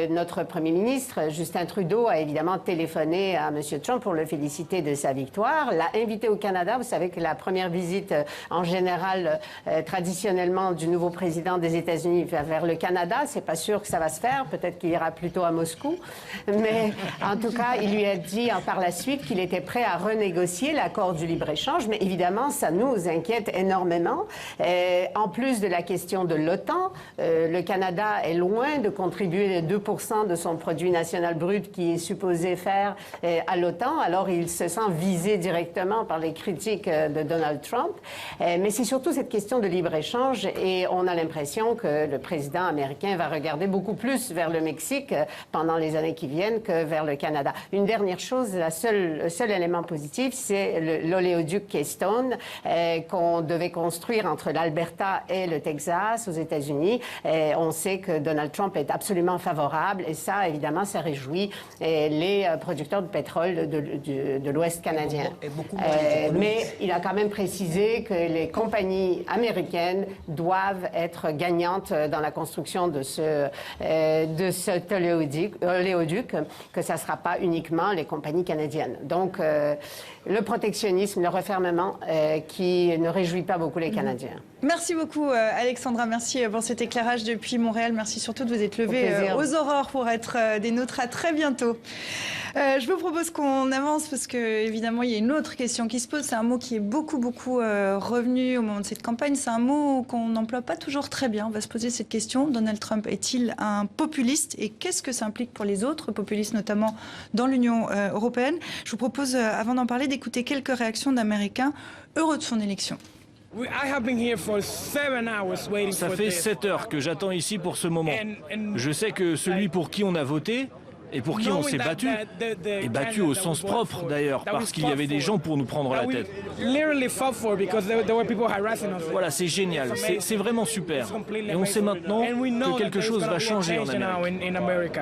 notre premier ministre, Justin Trudeau, a évidemment téléphoné à M. Trump pour le féliciter de sa victoire, l'a invité au Canada. Vous savez que la première visite, en général, traditionnellement, du nouveau président des États-Unis vers le Canada, c'est pas sûr que ça va se faire. Peut-être qu'il ira plutôt à Moscou. Mais en tout cas, il lui a dit par la suite qu'il était prêt à renégocier l'accord du libre-échange. Mais évidemment, ça nous inquiète énormément. En plus de la question de l'OTAN, le Canada est loin de contribuer 2% de son produit national brut qui est supposé faire à l'OTAN. Alors, il se sent visé directement par les critiques de Donald Trump. Mais c'est surtout cette question de libre-échange et on a l'impression que le président américain va regarder beaucoup plus vers le Mexique pendant les années qui viennent que vers le Canada. Une dernière chose, le seul élément positif, c'est l'oléoduc Keystone qu'on devait construire entre l'Alberta et le Texas aux États-Unis. On sait que Donald Trump est absolument favorable et ça, évidemment, ça réjouit les producteurs de pétrole de l'Ouest canadien. Mais il a quand même précisé que les compagnies américaines doivent être gagnantes dans la construction de cet oléoduc, que ça ne sera pas uniquement les compagnies canadiennes. Donc, le protectionnisme, le refermement qui ne réjouit pas beaucoup les Canadiens. Merci beaucoup, Alexandra. Merci pour cet éclairage depuis Montréal. Merci surtout de vous être levée aux aurores pour être des nôtres. À très bientôt. Je vous propose qu'on avance parce que, évidemment, il y a une autre question qui se pose. C'est un mot qui est beaucoup revenu au moment de cette campagne. C'est un mot qu'on n'emploie pas toujours très bien. On va se poser cette question. Donald Trump est-il un populiste? Et qu'est-ce que ça implique pour les autres populistes, notamment dans l'Union européenne? Je vous propose, avant d'en parler, d'écouter quelques réactions d'Américains heureux de son élection. Ça fait 7 heures que j'attends ici pour ce moment. Je sais que celui pour qui on a voté et pour qui on s'est battu. Et battu au sens propre d'ailleurs, parce qu'il y avait des gens pour nous prendre la tête. Voilà, c'est génial, c'est vraiment super. Et on sait maintenant que quelque chose va changer en Amérique.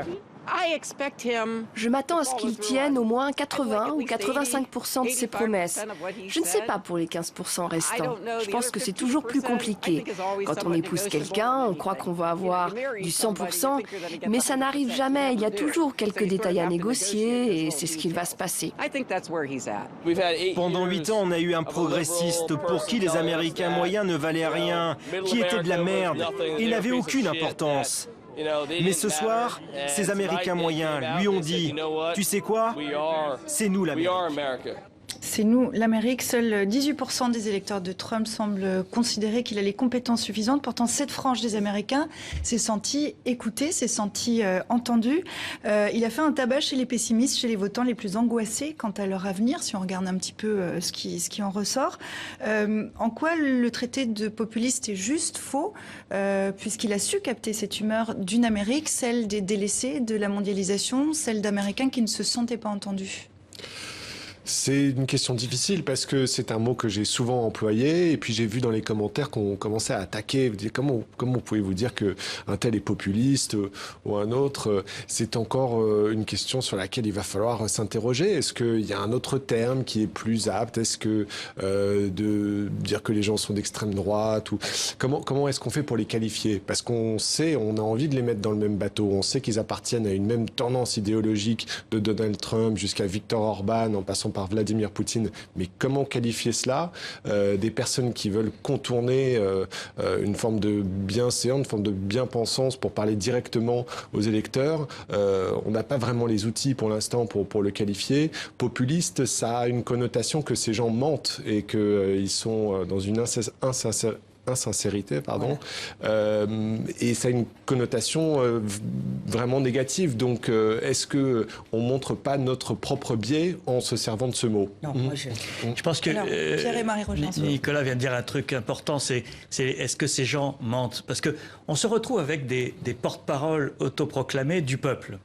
Je m'attends à ce qu'il tienne au moins 80 ou 85% de ses promesses. Je ne sais pas pour les 15% restants. Je pense que c'est toujours plus compliqué. Quand on épouse quelqu'un, on croit qu'on va avoir du 100%, mais ça n'arrive jamais. Il y a toujours quelques détails à négocier et c'est ce qui va se passer. Pendant 8 ans, on a eu un progressiste pour qui les Américains moyens ne valaient rien, qui était de la merde. Il n'avait aucune importance. Mais ce soir, ces Américains moyens lui ont dit « Tu sais quoi ? C'est nous l'Amérique. » C'est nous, l'Amérique. Seuls 18% des électeurs de Trump semblent considérer qu'il a les compétences suffisantes. Pourtant, cette frange des Américains s'est sentie écoutée, s'est sentie entendue. Il a fait un tabac chez les pessimistes, chez les votants les plus angoissés quant à leur avenir, si on regarde un petit peu ce qui en ressort. En quoi le traité de populiste est juste faux, puisqu'il a su capter cette humeur d'une Amérique, celle des délaissés de la mondialisation, celle d'Américains qui ne se sentaient pas entendus? C'est une question difficile parce que c'est un mot que j'ai souvent employé et puis j'ai vu dans les commentaires qu'on commençait à attaquer. Comment pouvez-vous dire qu'un tel est populiste ou un autre? C'est encore une question sur laquelle il va falloir s'interroger. Est-ce qu'il y a un autre terme qui est plus apte? Est-ce que de dire que les gens sont d'extrême droite ou comment est-ce qu'on fait pour les qualifier? Parce qu'on sait, on a envie de les mettre dans le même bateau. On sait qu'ils appartiennent à une même tendance idéologique de Donald Trump jusqu'à Viktor Orban en passant par Vladimir Poutine, mais comment qualifier cela? Des personnes qui veulent contourner une forme de bienséance, une forme de bien-pensance pour parler directement aux électeurs. On n'a pas vraiment les outils pour l'instant pour le qualifier. Populiste, ça a une connotation que ces gens mentent et qu'ils sont dans une insincérité, pardon, et ça a une connotation vraiment négative. Donc, est-ce que on montre pas notre propre biais en se servant de ce mot? Non, je pense que Pierre et Marie-Roger Nicolas vient de dire un truc important. C'est est-ce que ces gens mentent? Parce que on se retrouve avec des porte-paroles autoproclamés du peuple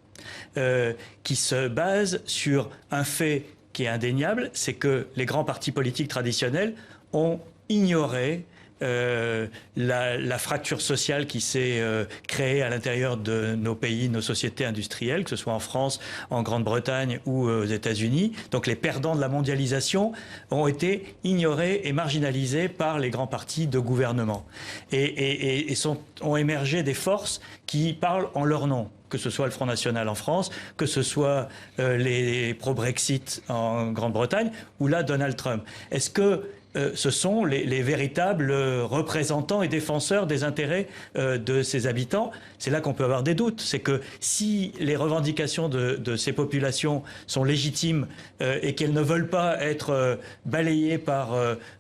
qui se basent sur un fait qui est indéniable, c'est que les grands partis politiques traditionnels ont ignoré la fracture sociale qui s'est créée à l'intérieur de nos pays, nos sociétés industrielles, que ce soit en France, en Grande-Bretagne ou aux États-Unis. Donc les perdants de la mondialisation ont été ignorés et marginalisés par les grands partis de gouvernement. Et ont émergé des forces qui parlent en leur nom, que ce soit le Front National en France, que ce soit les pro-Brexit en Grande-Bretagne, ou là Donald Trump. Est-ce que ce sont les véritables représentants et défenseurs des intérêts de ces habitants? C'est là qu'on peut avoir des doutes. C'est que si les revendications de ces populations sont légitimes et qu'elles ne veulent pas être balayées par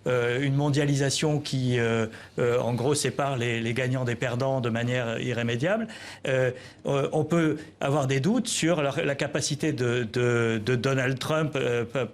une mondialisation qui, en gros, sépare les gagnants des perdants de manière irrémédiable, on peut avoir des doutes sur la capacité de Donald Trump,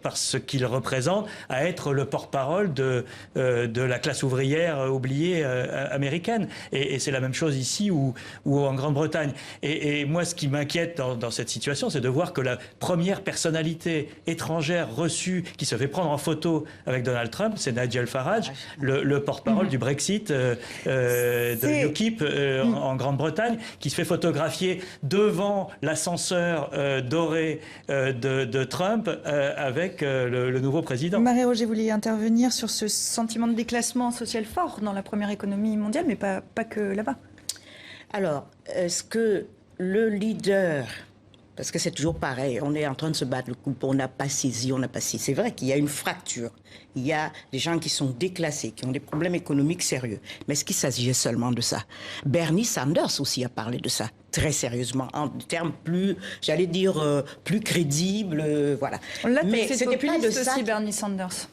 par ce qu'il représente, à être le porte-parole de la classe ouvrière oubliée américaine. Et c'est la même chose ici ou en Grande-Bretagne. Et moi, ce qui m'inquiète dans cette situation, c'est de voir que la première personnalité étrangère reçue qui se fait prendre en photo avec Donald Trump, c'est Nigel Farage, le porte-parole du Brexit de UKIP en Grande-Bretagne, qui se fait photographier devant l'ascenseur doré de Trump avec le nouveau président. Marie-Roger, vous vouliez intervenir sur ce sentiment de déclassement social fort dans la première économie mondiale, mais pas que là-bas. Alors, est-ce que le leader, parce que c'est toujours pareil, on est en train de se battre le coup, on n'a pas saisi, on n'a pas saisi. C'est vrai qu'il y a une fracture. Il y a des gens qui sont déclassés, qui ont des problèmes économiques sérieux. Mais est-ce qu'il s'agissait seulement de ça? Bernie Sanders aussi a parlé de ça, très sérieusement, en termes plus, j'allais dire, plus crédibles, voilà. Mais c'était populiste aussi, Bernie Sanders.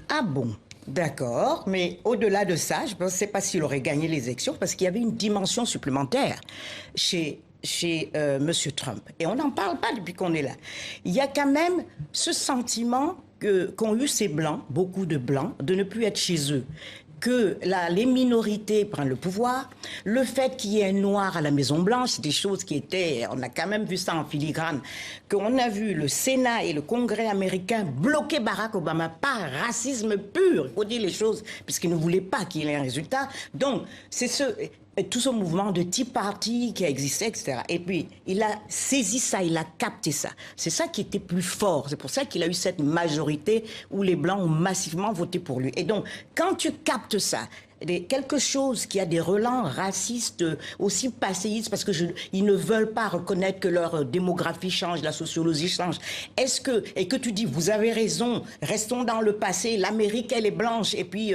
Ah bon? D'accord, mais au-delà de ça, je ne sais pas s'il aurait gagné les élections parce qu'il y avait une dimension supplémentaire chez M. Trump. Et on n'en parle pas depuis qu'on est là. Il y a quand même ce sentiment qu'ont eu ces Blancs, beaucoup de Blancs, de ne plus être chez eux. que les minorités prennent le pouvoir, le fait qu'il y ait un noir à la Maison-Blanche, c'est des choses qui étaient, on a quand même vu ça en filigrane, qu'on a vu le Sénat et le Congrès américain bloquer Barack Obama par racisme pur, il faut dire les choses, puisqu'ils ne voulaient pas qu'il y ait un résultat. Donc, c'est tout ce mouvement de Tea Party qui a existé, etc. Et puis, il a saisi ça, il a capté ça. C'est ça qui était plus fort. C'est pour ça qu'il a eu cette majorité où les Blancs ont massivement voté pour lui. Et donc, quand tu captes ça, quelque chose qui a des relents racistes, aussi passéistes, parce qu'ils ne veulent pas reconnaître que leur démographie change, la sociologie change. Et que tu dis, vous avez raison, restons dans le passé, l'Amérique, elle est blanche, et puis,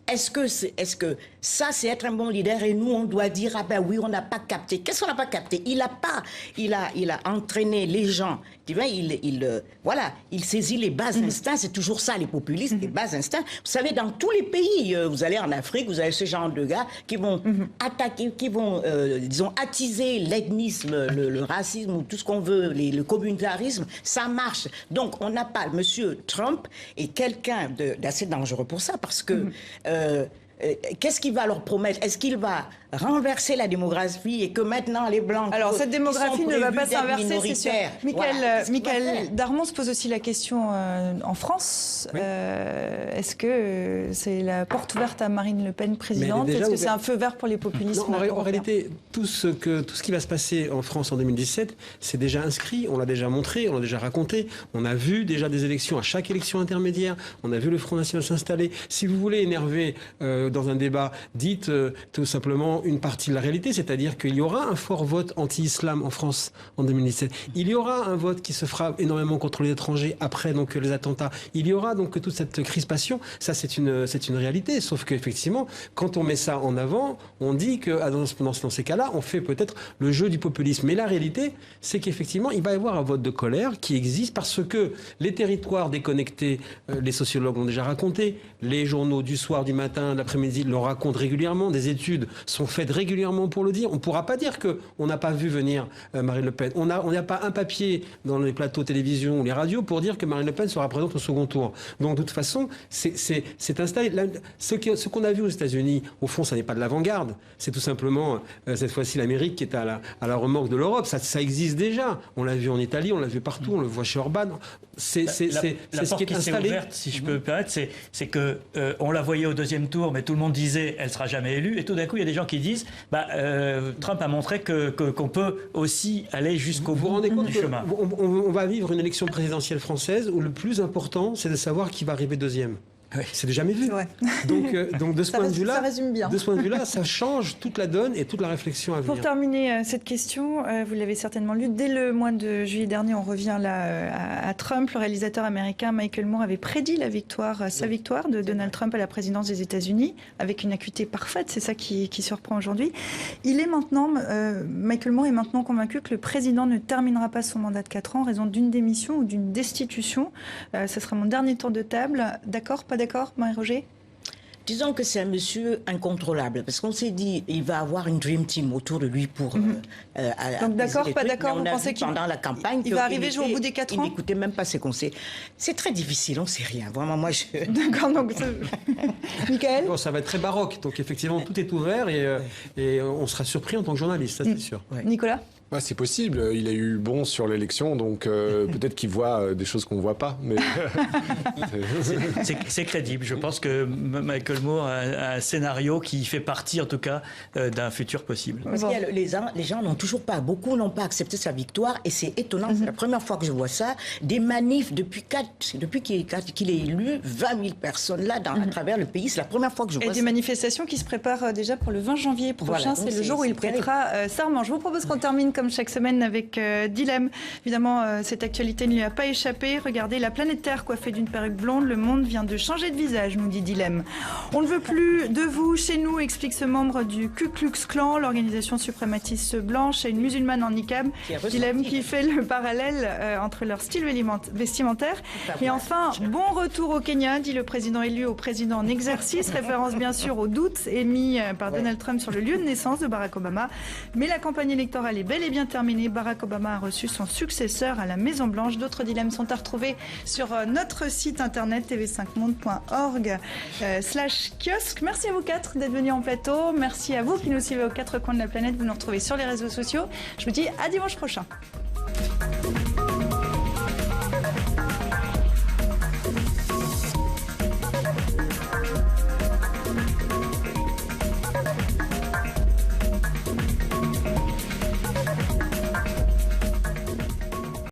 est-ce que ça, c'est être un bon leader, et nous, on doit dire, ah ben oui, on n'a pas capté. Qu'est-ce qu'on n'a pas capté? Il a entraîné les gens. Tu vois, il saisit les bas instincts, c'est toujours ça, les populistes, les bas instincts. Vous savez, dans tous les pays, vous allez en Afrique, vous avez ce genre de gars qui vont attaquer, qui vont, disons, attiser l'ethnisme, le racisme, ou tout ce qu'on veut, le communautarisme, ça marche. Donc, on n'a pas, Monsieur Trump est quelqu'un d'assez dangereux pour ça, parce que qu'est-ce qu'il va leur promettre? Est-ce qu'il va renverser la démographie et que maintenant les Blancs... Alors cette démographie ne va pas s'inverser, c'est sûr. Michael Darmon se pose aussi la question en France. Oui. Est-ce que c'est la porte ouverte à Marine Le Pen présidente? Est-ce que c'est un feu vert pour les populistes? Non, en réalité, tout ce qui va se passer en France en 2017, c'est déjà inscrit, on l'a déjà montré, on l'a déjà raconté. On a vu déjà des élections à chaque élection intermédiaire. On a vu le Front National s'installer. Si vous voulez énerver dans un débat, dites tout simplement une partie de la réalité, c'est-à-dire qu'il y aura un fort vote anti-islam en France en 2017. Il y aura un vote qui se fera énormément contre les étrangers après donc les attentats. Il y aura donc toute cette crispation. Ça, c'est une réalité. Sauf qu'effectivement, quand on met ça en avant, on dit que dans ces cas-là, on fait peut-être le jeu du populisme. Mais la réalité, c'est qu'effectivement, il va y avoir un vote de colère qui existe parce que les territoires déconnectés, les sociologues l'ont déjà raconté, les journaux du soir, du matin, de l'après-midi le racontent régulièrement, des études sont faites régulièrement pour le dire. On ne pourra pas dire qu'on n'a pas vu venir Marine Le Pen. On n'a pas un papier dans les plateaux télévision ou les radios pour dire que Marine Le Pen sera présente au second tour. Donc de toute façon, c'est installé. Ce qu'on a vu aux États-Unis, au fond, ça n'est pas de l'avant-garde. C'est tout simplement, cette fois-ci, l'Amérique qui est à la remorque de l'Europe. Ça existe déjà. On l'a vu en Italie, on l'a vu partout, on le voit chez Orban. C'est ce qui est installé. Ouverte, si je peux me permettre, c'est que on la voyait au deuxième tour, mais tout le monde disait elle sera jamais élue. Et tout d'un coup, il y a des gens qui disent Trump a montré qu'on peut aussi aller jusqu'au bout du chemin. On va vivre une élection présidentielle française où le plus important, c'est de savoir qui va arriver deuxième. Oui. C'est jamais vu. Ouais. Donc de ce point de vue-là, ça change toute la donne et toute la réflexion à venir. Pour terminer cette question, vous l'avez certainement lu, dès le mois de juillet dernier, on revient là à Trump. Le réalisateur américain Michael Moore avait prédit sa victoire de Donald Trump à la présidence des États-Unis avec une acuité parfaite. C'est ça qui surprend aujourd'hui. Michael Moore est maintenant convaincu que le président ne terminera pas son mandat de 4 ans en raison d'une démission ou d'une destitution. Ce sera mon dernier tour de table. D'accord, pas d'accord, Marie-Roger? Disons que c'est un monsieur incontrôlable, parce qu'on s'est dit il va avoir une dream team autour de lui pour... Donc d'accord, pas d'accord, vous pensez qu'il pendant la campagne, il va arriver au bout des 4 ans? Il n'écoutait même pas ses conseils. C'est très difficile, on ne sait rien. Vraiment, moi, je... D'accord, donc... Michael? Bon, ça va être très baroque, donc effectivement, tout est ouvert et on sera surpris en tant que journaliste, ça c'est sûr. Ouais. Nicolas? C'est possible, il a eu bon sur l'élection, donc peut-être qu'il voit des choses qu'on ne voit pas. Mais... c'est crédible, je pense que Michael Moore a un scénario qui fait partie en tout cas d'un futur possible. Parce que les gens beaucoup n'ont pas accepté sa victoire et c'est étonnant, c'est la première fois que je vois ça, des manifs depuis qu'il est élu, 20 000 personnes là à travers le pays, c'est la première fois que je vois ça. Et des manifestations qui se préparent déjà pour le 20 janvier prochain, voilà, c'est le jour où il prêtera serment. Je vous propose qu'on termine comme chaque semaine avec Dilemme. Évidemment, cette actualité ne lui a pas échappé. Regardez, la planète Terre coiffée d'une perruque blonde, le monde vient de changer de visage, nous dit Dilemme. On ne veut plus de vous chez nous, explique ce membre du Ku Klux Klan, l'organisation suprématiste blanche, et une musulmane en niqab. Dilemme qui fait le parallèle entre leur style vestimentaire. Et enfin, bon retour au Kenya, dit le président élu au président en exercice, référence bien sûr aux doutes émis par Donald Trump sur le lieu de naissance de Barack Obama. Mais la campagne électorale est bel et bien terminé. Barack Obama a reçu son successeur à la Maison-Blanche. D'autres dilemmes sont à retrouver sur notre site internet tv5monde.org/kiosque. Merci à vous quatre d'être venus en plateau. Merci à vous qui nous suivez aux quatre coins de la planète. Vous nous retrouvez sur les réseaux sociaux. Je vous dis à dimanche prochain.